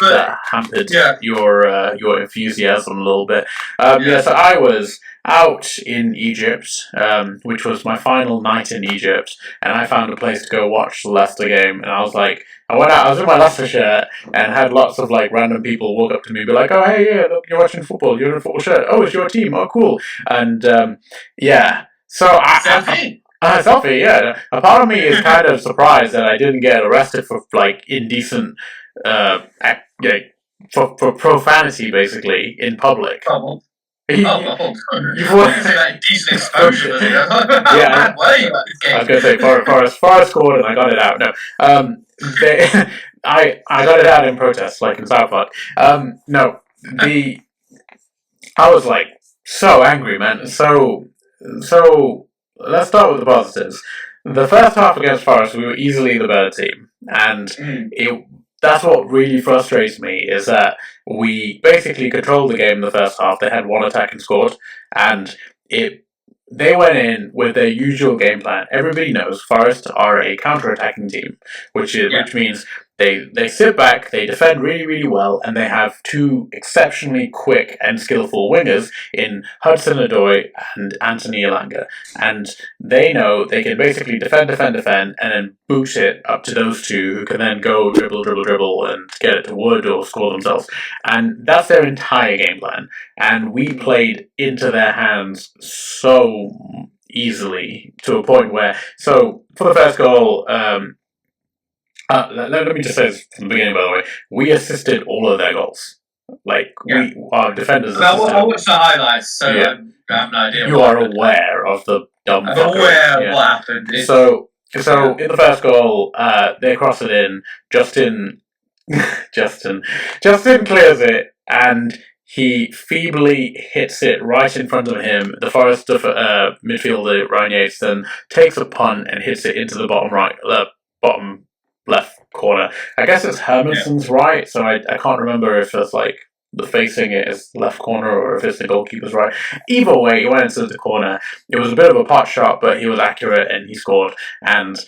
hampered your enthusiasm a little bit. So I was out in Egypt, which was my final night in Egypt, and I found a place to go watch the Leicester game, and I was like, I went out, I was in my Leicester shirt, and had lots of random people walk up to me and be like, oh hey, yeah, look, you're watching football, you're in a football shirt, oh, it's your team, oh cool. And so Selfie, yeah. A part of me is kind of surprised that I didn't get arrested for like indecent, for profanity, basically in public. Oh, You, oh, you, oh, you I can say like decent exposure, but how yeah, mad were you at this I was game? gonna say Forrest scored and I got it out. No, they, I got it out in protest, like in South Park. No, the I was like so angry, man. So let's start with the positives. The first half against Forest, we were easily the better team, and Mm, it. That's what really frustrates me is that we basically controlled the game in the first half. They had one attack and scored, and it. They went in with their usual game plan. Everybody knows Forest are a counter-attacking team, yeah, which means they sit back, they defend really, really well, and they have two exceptionally quick and skillful wingers in Hudson Odoi and Anthony Elanga. And they know they can basically defend, and then boot it up to those two who can then go dribble, and get it to Wood or score themselves. And that's their entire game plan. And we played into their hands so easily to a point where, so for the first goal, let me just say this from the beginning, by the way. We assisted all of their goals. Like, yeah. our defenders Well, assisted. I watched the highlights, so Yeah. I have no idea. You are aware of the dumb I'm fuckery. aware of Yeah. what happened. So in the first goal, they cross it in. Justin clears it, and he feebly hits it right in front of him. The Forest midfielder Ryan Yates then takes a punt and hits it into the bottom left corner. I guess it's Hermanson's right, so I can't remember if it's like the facing it is left corner or if it's the goalkeeper's right. Either way, he went into the corner. It was a bit of a pot shot, but he was accurate and he scored. And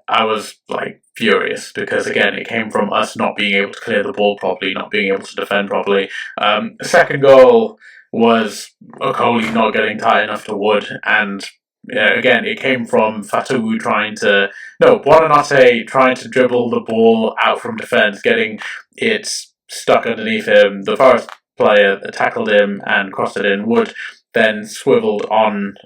I was like furious because again, it came from us not being able to clear the ball properly, not being able to defend properly. The second goal was Okoli not getting tight enough to Wood, and again, it came from Fatawu Buonanotte trying to dribble the ball out from defence, getting it stuck underneath him. The Forest player that tackled him and crossed it in. Wood then swiveled on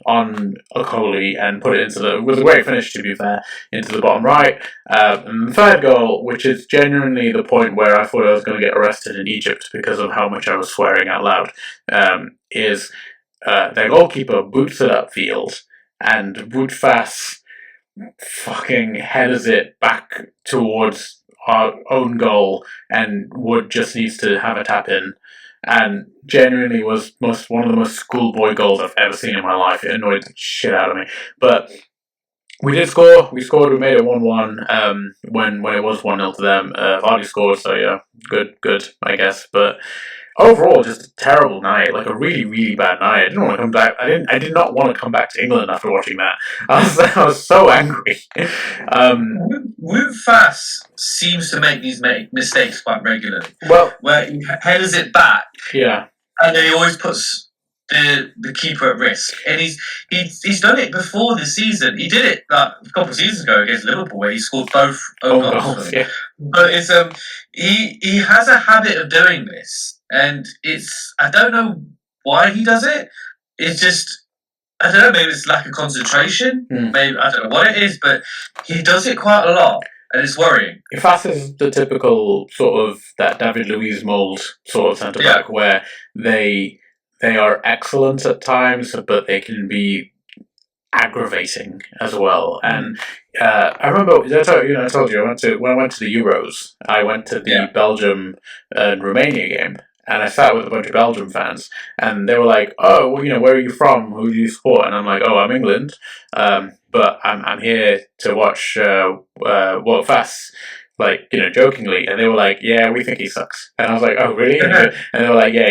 Okoli and put it into the, with a great finish to be fair, into the bottom right. And the third goal, which is genuinely the point where I thought I was going to get arrested in Egypt because of how much I was swearing out loud, is their goalkeeper boots it upfield and Woodfass fucking headers it back towards our own goal, and Wood just needs to have a tap in. And genuinely was one of the most schoolboy goals I've ever seen in my life. It annoyed the shit out of me. But we did score. We scored. We made it 1-1 when it was 1-0 to them. Vardy scored, so yeah, good, I guess. But overall, just a terrible night. Like a really, really bad night. I didn't want to come back. I did not want to come back to England after watching that. I was so angry. Woofas seems to make these mistakes quite regularly. Well, where he headers it back, yeah, and then he always puts the keeper at risk. And he's done it before this season. He did it like a couple of seasons ago against Liverpool, where he scored both own goals. Yeah. But it's he has a habit of doing this, and it's I don't know why he does it. It's just I don't know. Maybe it's lack of concentration. Maybe I don't know what it is, but he does it quite a lot. And it's worrying. Fas is the typical sort of that David Luiz mould sort of centre back where they are excellent at times, but they can be aggravating as well. And I remember I told you when I went to the Euros, I went to the Belgium and Romania game. And I sat with a bunch of Belgium fans, and they were like, "Oh, well, where are you from? Who do you support?" And I'm like, "Oh, I'm England, but I'm here to watch Fas." Like jokingly, and they were like, "Yeah, we think he sucks." And I was like, "Oh, really?" And they were like, "Yeah,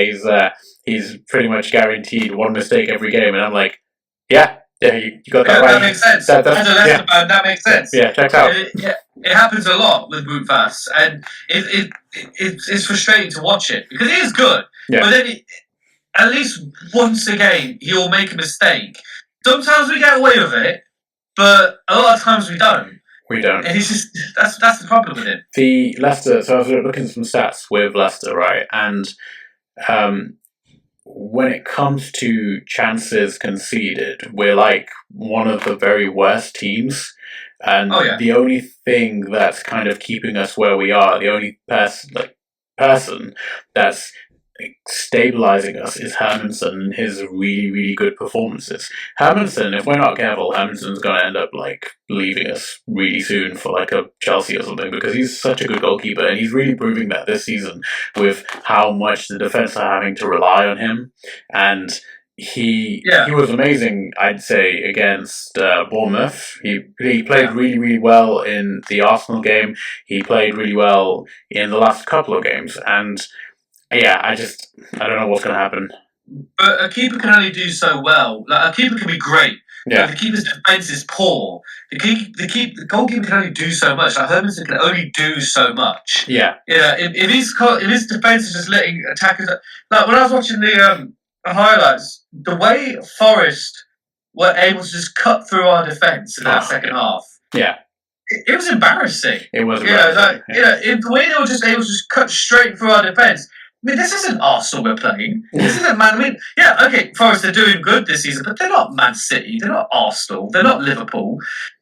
he's pretty much guaranteed one mistake every game." And I'm like, "Yeah, you got that right." That makes sense. That makes sense. Yeah, checks out. It happens a lot with Woofas, and it's frustrating to watch it because it is good. Yeah. But then at least once a game he'll make a mistake. Sometimes we get away with it, but a lot of times we don't. We don't. And it's just that's the problem with it. The Leicester. So I was looking at some stats with Leicester, right? And when it comes to chances conceded, we're like one of the very worst teams. Oh And yeah, the only thing that's kind of keeping us where we are, the only person that's stabilizing us is Hermanson and his really, really good performances. Hermanson, if we're not careful, Hermanson's going to end up like leaving us really soon for like a Chelsea or something because he's such a good goalkeeper and he's really proving that this season with how much the defense are having to rely on him. And he yeah. was amazing, I'd say, against Bournemouth. He played Yeah. really, really well in the Arsenal game. He played really well in the last couple of games, and yeah, I don't know what's going to happen. But a keeper can only do so well. Like a keeper can be great, but if Yeah, the keeper's defense is poor, the goalkeeper can only do so much. Like Hermanson can only do so much. yeah, Yeah, if his defense is just letting attackers, like when I was watching the highlights, the way Forest were able to just cut through our defense in that second half, yeah. it was embarrassing. It was You know, embarrassing. in the way they were just able to just cut straight through our defense. I mean, this isn't Arsenal we're playing. This isn't Man. I mean, yeah, okay, Forest are doing good this season, but they're not Man City. They're not Arsenal. They're not Liverpool.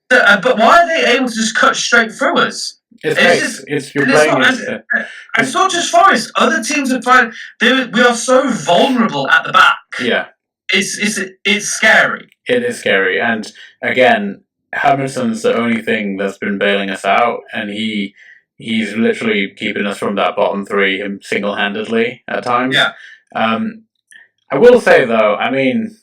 But why are they able to just cut straight through us? It's It's pace. just. It's you're And it's playing. not. And it's not just Forest. Other teams are trying. We are so vulnerable at the back. Yeah, It's scary. it is scary. And again, Hamilton's the only thing that's been bailing us out, and he's literally keeping us from that bottom three him single handedly at times. Yeah. Um, I will say though, I mean,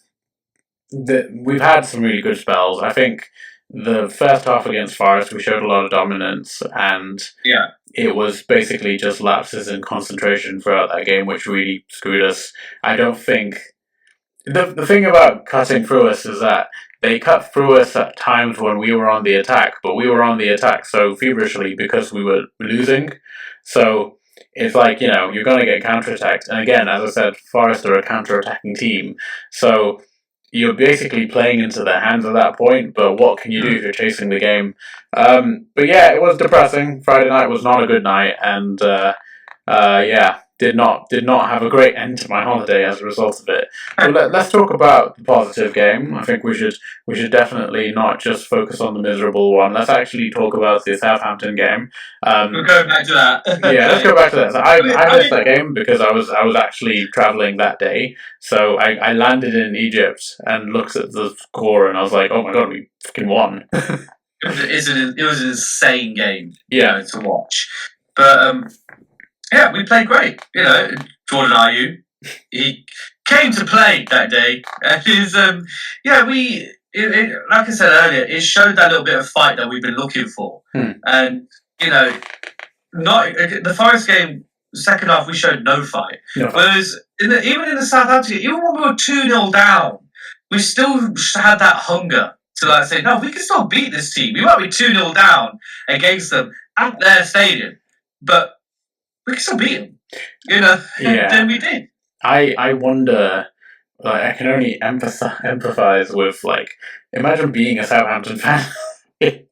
we've had some really good spells. I think the first half against Forest, we showed a lot of dominance, and Yeah. it was basically just lapses in concentration throughout that game, which really screwed us. I don't think the thing about cutting through us is that they cut through us at times when we were on the attack, but we were on the attack so feverishly because we were losing. So it's like, you're going to get counterattacked. And again, as I said, Forest are a counterattacking team. So you're basically playing into their hands at that point, but what can you do if you're chasing the game? But yeah, it was depressing. Friday night was not a good night, and yeah, did not have a great end to my holiday as a result of it. But let's talk about the positive game. I think we should definitely not just focus on the miserable one. Let's actually talk about the Southampton game. We'll go back to that. Yeah, let's go back to that. So I missed that game because I was actually traveling that day. So I landed in Egypt and looked at the score and I was like, oh my god, we fucking won. It was an insane game, Yeah. to watch. But yeah, we played great. Jordan Ayew, he came to play that day, and like I said earlier, it showed that little bit of fight that we've been looking for. And not the Forest game. Second half, we showed no fight. No. Whereas even in the Southampton, even when we were 2-0 down, we still had that hunger to say, no, we can still beat this team. We might be 2-0 down against them at their stadium, but we can still beat them. Yeah. Then we did. I wonder. Like, I can only empathize with imagine being a Southampton fan.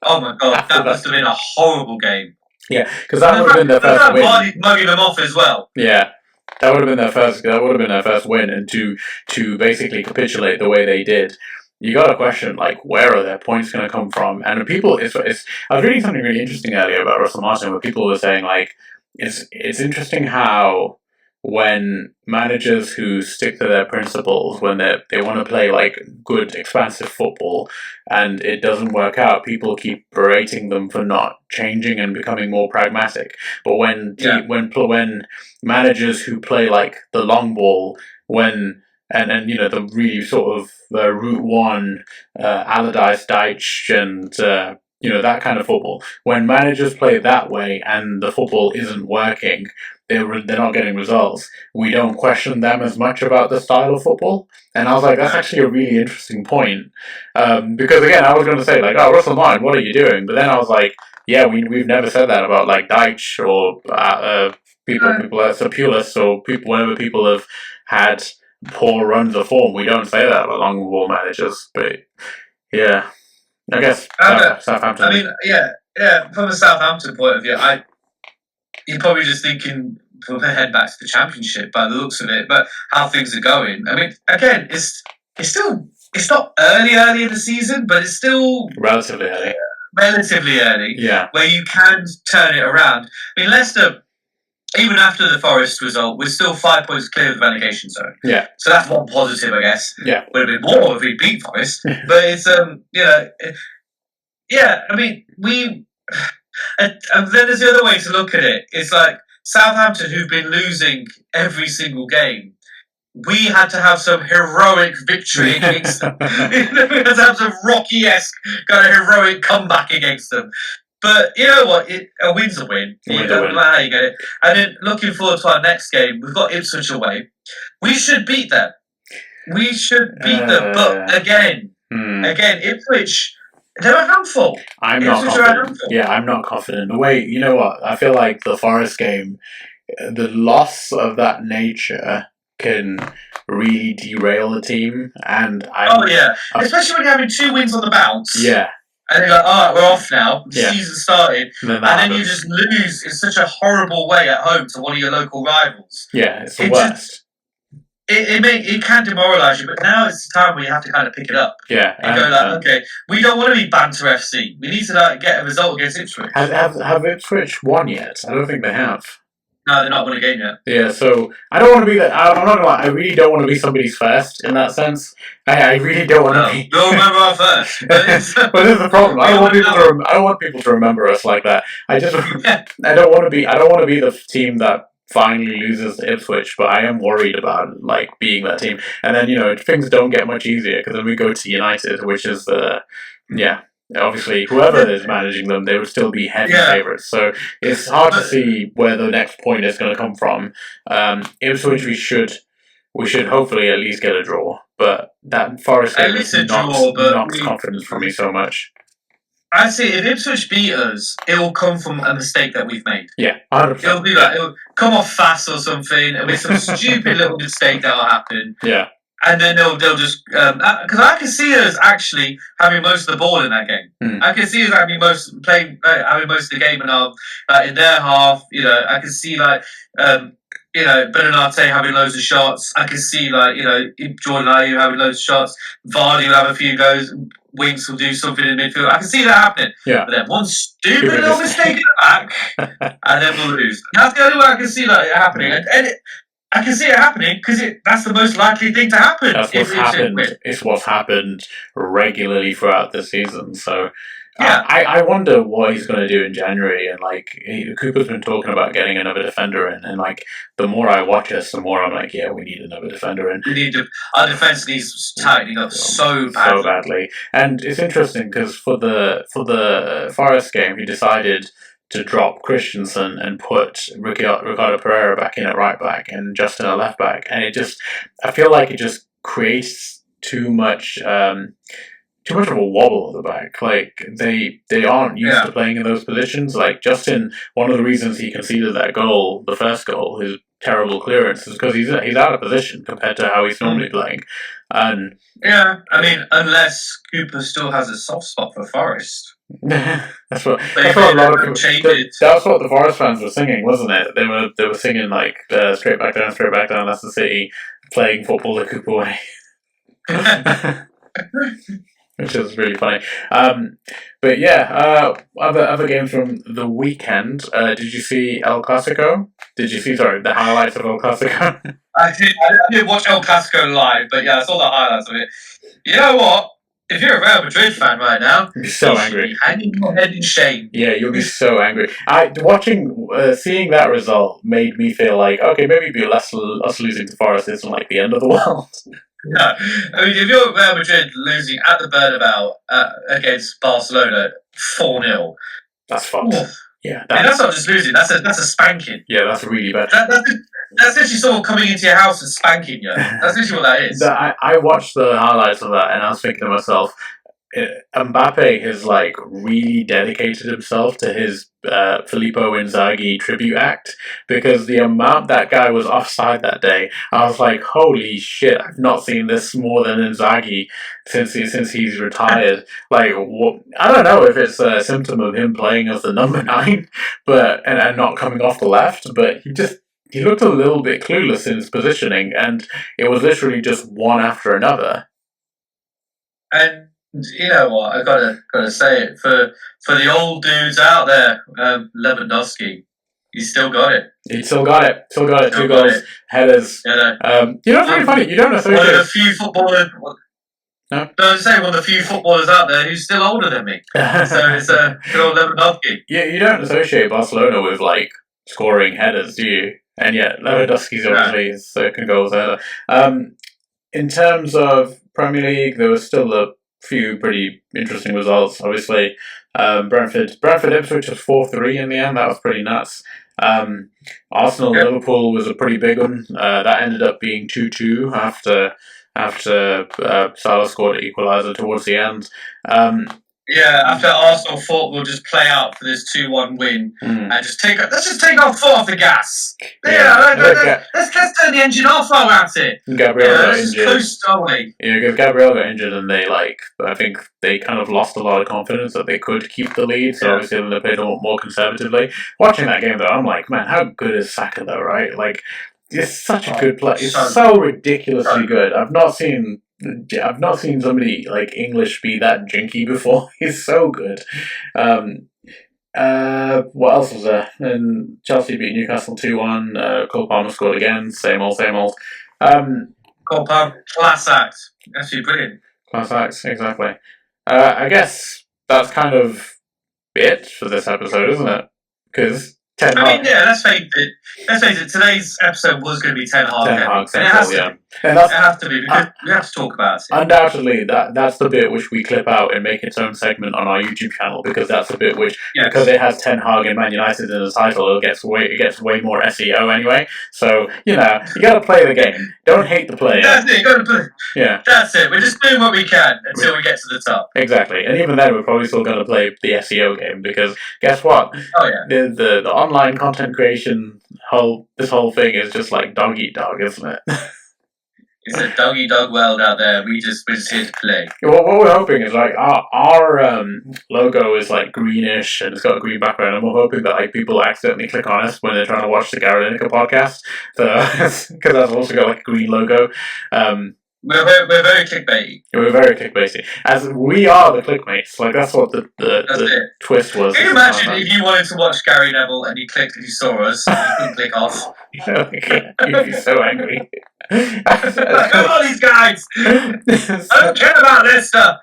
Oh my god, that must have been a horrible game. Yeah, because that would have been their first win. Vardy mugging them off as well. Yeah, that would have been their first. That would have been their first win, and to basically capitulate the way they did, you got to question where are their points going to come from? And people, I was reading something really interesting earlier about Russell Martin, where people were saying it's interesting how when managers who stick to their principles, when they want to play good expansive football, and it doesn't work out, people keep berating them for not changing and becoming more pragmatic. But when managers who play the long ball, and the really sort of Route One, Allardyce, Deitch, and that kind of football. When managers play that way and the football isn't working, they're not getting results. We don't question them as much about the style of football. And I was like, that's actually a really interesting point. Because again, I was going to say oh, Russell Martin, what are you doing? But then I was like, yeah, we've never said that about Deitch or people like Pulis or whenever people have had poor runs of form. We don't say that about long ball managers. But yeah, I guess Southampton. I mean, yeah. From a Southampton point of view, you're probably just thinking we're heading back to the Championship by the looks of it. But how things are going, I mean, again, it's not early in the season, but it's still relatively early. Relatively early, Yeah. Where you can turn it around. I mean, Leicester, even after the Forest result, we're still 5 points clear of the relegation zone. Yeah. So that's one positive, I guess. Yeah. Would have been more if we beat Forest, but it's yeah. I mean, and then there's the other way to look at it. It's like Southampton, who've been losing every single game. We had to have some heroic victory against them. We had to have some Rocky-esque kind of heroic comeback against them. But you know what? A win's a win. You know how you get it. And then looking forward to our next game, we've got Ipswich away. We should beat them. But again, Ipswich, they're a handful. I'm not confident. Yeah, I'm not confident. The way, you know what? I feel like the Forest game, the loss of that nature can really derail a team, and especially when you're having 2 wins on the bounce. Yeah. And you're like, all right, we're off now. The season started. And then you just lose in such a horrible way at home to one of your local rivals. Yeah, it's the worst. It can demoralise you, but now it's the time where you have to kind of pick it up. Yeah. And go like, okay, we don't want to be Banter FC. We need to get a result against Ipswich. Have Ipswich won yet? I don't think they have. No, they're not won a game yet. Yeah, so I don't want to be that. I'm not gonna lie. I really don't want to be somebody's first in that sense. I really don't want to be. Don't remember our first. But this is the problem. I don't want people to remember us like that. I don't want to be. I don't want to be the team that finally loses to Ipswich, but I am worried about being that team. And then things don't get much easier because then we go to United, which is obviously, whoever is managing them, they would still be heavy favourites. So it's hard to see where the next point is going to come from. Ipswich, we should hopefully at least get a draw. But that Forest game knocks confidence from me so much. I see. If Ipswich beat us, it will come from a mistake that we've made. Yeah, 100%. It'll be it'll come off fast or something. It'll be some stupid little mistake that'll happen. Yeah. And then they'll just because I can see us actually having most of the ball in that game. I can see us having most of the game in their half. I can see Benanate having loads of shots. I can see Jordan Ayew having loads of shots. Vardy will have a few goes. Winks will do something in midfield. I can see that happening. Yeah. But then one stupid little mistake in the back, and then we'll lose. That's the only way I can see it happening. I can see it happening because that's the most likely thing to happen. That's what's happened. It's what's happened regularly throughout the season. So I wonder what he's going to do in January. And Cooper's been talking about getting another defender in. And the more I watch us, the more I'm like, yeah, we need another defender in. Our defense needs tightening up so badly. And it's interesting because for the Forest game, he decided to drop Christensen and put Ricardo Pereira back in at right back and Justin at left back, and I feel like it just creates too much of a wobble at the back. They aren't used to playing in those positions. Justin, one of the reasons he conceded that goal, the first goal, his terrible clearance, is because he's out of position compared to how he's normally playing. And unless Cooper still has a soft spot for Forest. That's what a lot of people. That's what the Forest fans were singing, wasn't it? They were singing straight back down, that's the city, playing football the Cooper way, which is really funny. But other games from the weekend. Did you see El Clasico? The highlights of El Clasico? I did watch El Clasico live, but I saw the highlights of it. You know what? If you're a Real Madrid fan right now, you'll be so angry. Hanging your head in shame. Yeah, you'll be so angry. Seeing that result made me feel like, okay, maybe us losing to Forest isn't the end of the world. No, if you're Real Madrid losing at the Bernabeu against Barcelona 4-0, that's fucked. Yeah, that's not just losing. That's a spanking. Yeah, that's really bad. That's literally someone coming into your house and spanking you. That's literally what that is. I watched the highlights of that and I was thinking to myself, Mbappe has really dedicated himself to his Filippo Inzaghi tribute act, because the amount that guy was offside that day, I was like, holy shit, I've not seen this more than Inzaghi since he's retired. I don't know if it's a symptom of him playing as the number 9, and not coming off the left, but he just he looked a little bit clueless in his positioning, and it was literally just one after another. And you know what? I gotta say it for the old dudes out there. Lewandowski, he's still got it. He still got it. Still got it. Still 2 got goals, it. headers. You know, You know what's really funny? You don't one of associate. the few footballers. No? I say one of the few footballers out there who's still older than me. So it's good old Lewandowski. Yeah, you don't associate Barcelona with like scoring headers, do you? And yet Lewandowski's obviously his second goals header. In terms of Premier League, there was still a few pretty interesting results. Obviously, Brentford Ipswich was 4-3 in the end. That was pretty nuts. Arsenal Liverpool was a pretty big one. That ended up being 2-2 after Salah scored an equaliser towards the end. After Arsenal thought we'll just play out for this 2-1 win and let's just take our foot off the gas. Let's turn the engine off while we're at it. Gabriel got injured. Coast only. Because Gabriel got injured and I think they kind of lost a lot of confidence that they could keep the lead, so obviously they played more conservatively. Watching that game though, I'm like, man, how good is Saka though, right? Like, he's such a good player. He's so ridiculously good. I've not seen somebody like English be that jinky before. He's so good. What else was there? And Chelsea beat Newcastle 2-1. Cole Palmer scored again. Same old. Cole Palmer, class act. Actually brilliant. Class act, exactly. I guess that's kind of it for this episode, isn't it? Because Ten Hag. Let's face it. Today's episode was going to be Ten Hag. Ten Hag and it has to. And it has to be because we have to talk about it. Undoubtedly, that's the bit which we clip out and make its own segment on our YouTube channel, because that's the bit which, because it has Ten Hag and Man United in the title, it gets way more SEO anyway. So you got to play the game. Don't hate the player. That's it. You got to play. Yeah. That's it. We're just doing what we can until we get to the top. Exactly, and even then, we're probably still going to play the SEO game, because guess what? Oh yeah. The online content creation this whole thing is just like dog eat dog, isn't it? It's a dog world out there. We're just here to play. What we're hoping is like our logo is like greenish and it's got a green background, and we're hoping that like people accidentally click on us when they're trying to watch the Garrett Lineker podcast, because that's also got like a green logo. We're very clickbaity. We're very clickbaity. As we are the clickmates. Like, that's what the twist was. Can you imagine if you wanted to watch Gary Neville and you clicked and you saw us and you couldn't click off? You'd be so angry. Come on, these guys! I don't care about this stuff!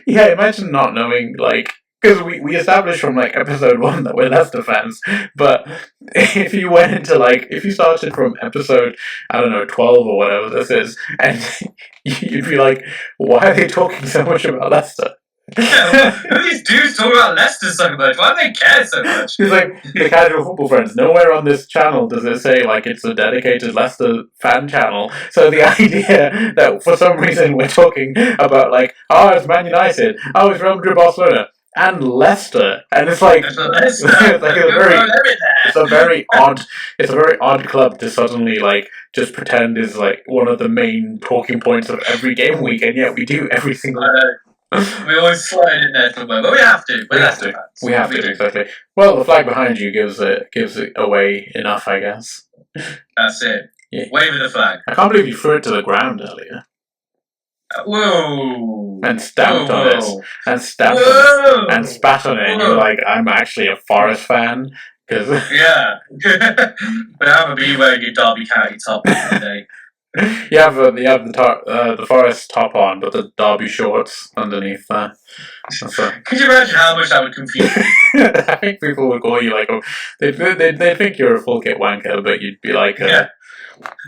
Yeah, imagine not knowing, like, because we established from like episode 1 that we're Leicester fans, but if you went into if you started from episode 12 or whatever this is, and you'd be like, why are they talking so much about Leicester? Yeah, who are these dudes talking about Leicester so much? Why do they care so much? It's like the casual football friends. Nowhere on this channel does it say like it's a dedicated Leicester fan channel. So the idea that for some reason we're talking about it's Man United, it's Real Madrid, Barcelona, and Leicester, and it's like it's a very odd club to suddenly just pretend is one of the main talking points of every game week, and yet we do every single. We always slide in there somewhere, but we have to. We have to, exactly. Well, the flag behind you gives it away enough, I guess. That's it. Yeah. Waving the flag. I can't believe you threw it to the ground earlier. Whoa! And stamped on it. And stamped on it. And spat on it. And you're like, I'm actually a Forest fan. Yeah. But I haven't been wearing your Derby County top today. You have the Forest top on, but the Derby shorts underneath that. Could you imagine how much that would confuse you? I think people would call you they'd think you're a full kit wanker, but you'd be like,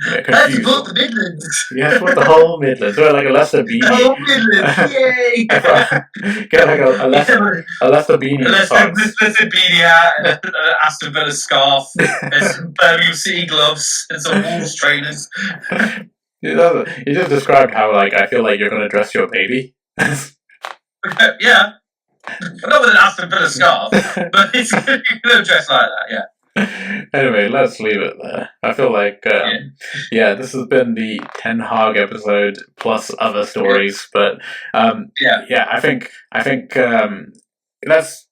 Let's book the Midlands. Yes, with the whole Midlands. Wear a Leicester beanie. The whole Midlands, yay! Get a Leicester beanie. A Leicester beanie hat, and an Aston Villa scarf, and some Birmingham City gloves, and some Wolves trainers. You just described how I feel like you're going to dress your baby. Yeah. Not with an Aston Villa scarf, but it's going to dress like that, yeah. Anyway, let's leave it there. I feel like, this has been the Ten Hag episode plus other stories, but I think let's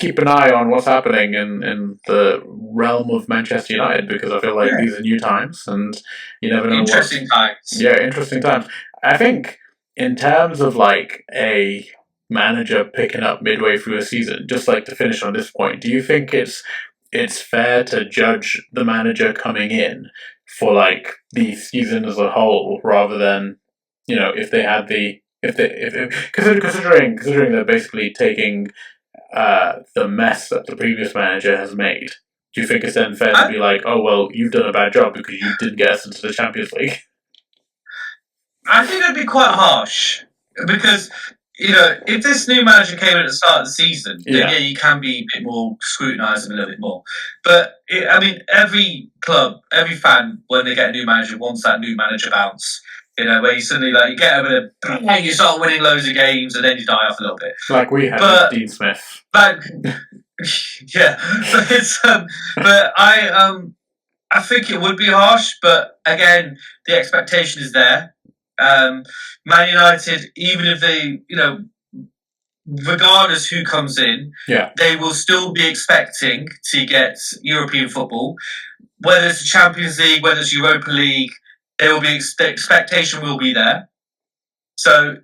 keep an eye on what's happening in the realm of Manchester United, because I feel like these are new times and you never know interesting times. Yeah, interesting times. I think in terms of like a manager picking up midway through a season, just like to finish on this point, do you think it's fair to judge the manager coming in for like the season as a whole rather than, if they had the if considering they're basically taking the mess that the previous manager has made? Do you think it's then fair to be like, oh well, you've done a bad job because you didn't get us into the Champions League? I think it'd be quite harsh because if this new manager came in at the start of the season, then you can be a bit more scrutinised a little bit more. But every club, every fan, when they get a new manager, wants that new manager bounce. Where you suddenly you get over the, you start winning loads of games, and then you die off a little bit. Like we had with Dean Smith. Yeah, but I think it would be harsh. But again, the expectation is there. Man United, even if they, regardless who comes in, they will still be expecting to get European football. Whether it's the Champions League, whether it's Europa League, there will be the expectation will be there. So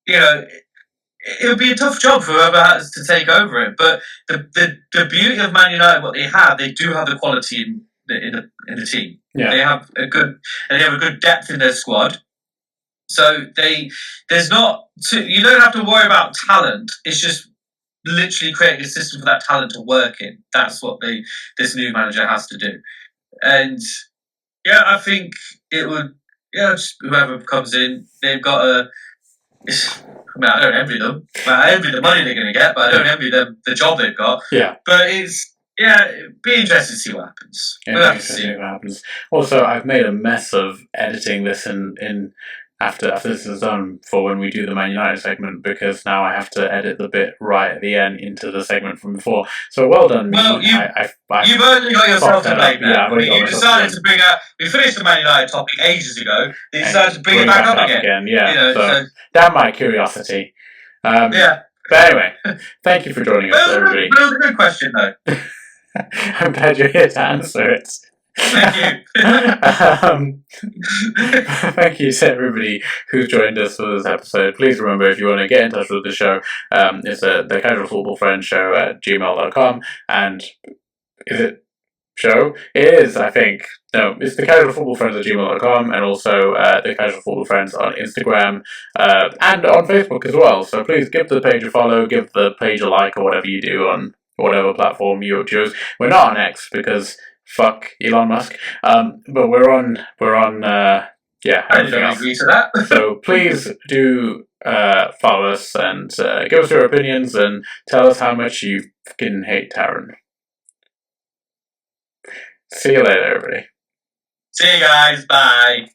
it'll be a tough job for whoever has to take over it. But the beauty of Man United, what they do have the quality in the team. Yeah. They have a good depth in their squad. So you don't have to worry about talent. It's just literally creating a system for that talent to work in. That's what this new manager has to do. And I think it would. Just whoever comes in, they've got I don't envy them. I envy the money they're going to get, but I don't envy them the job they've got. Yeah. But it'd be interesting to see what happens. We'll have to see what happens. Also, I've made a mess of editing this in after this is done for when we do the Man United segment, because now I have to edit the bit right at the end into the segment from before. So well done. Well, you've only got yourself to blame now. You decided to bring up. We finished the Man United topic ages ago. You decided to bring it back up again. Yeah. So damn my curiosity. But anyway, thank you for joining us, everybody. But it was a good question, though. I'm glad you're here to answer it. Thank you. Thank you to everybody who's joined us for this episode. Please remember, if you want to get in touch with the show, it's the Casual Football Friends Show at gmail.com. And is it show? It is, I think. No, it's the Casual Football Friends at gmail.com, and also the Casual Football Friends on Instagram and on Facebook as well. So please give the page a follow, give the page a like, or whatever you do on whatever platform you choose. We're not on X because fuck Elon Musk. But we're on I don't agree to that. So please do follow us and give us your opinions and tell us how much you fucking hate Taron. See you later, everybody. See you guys. Bye.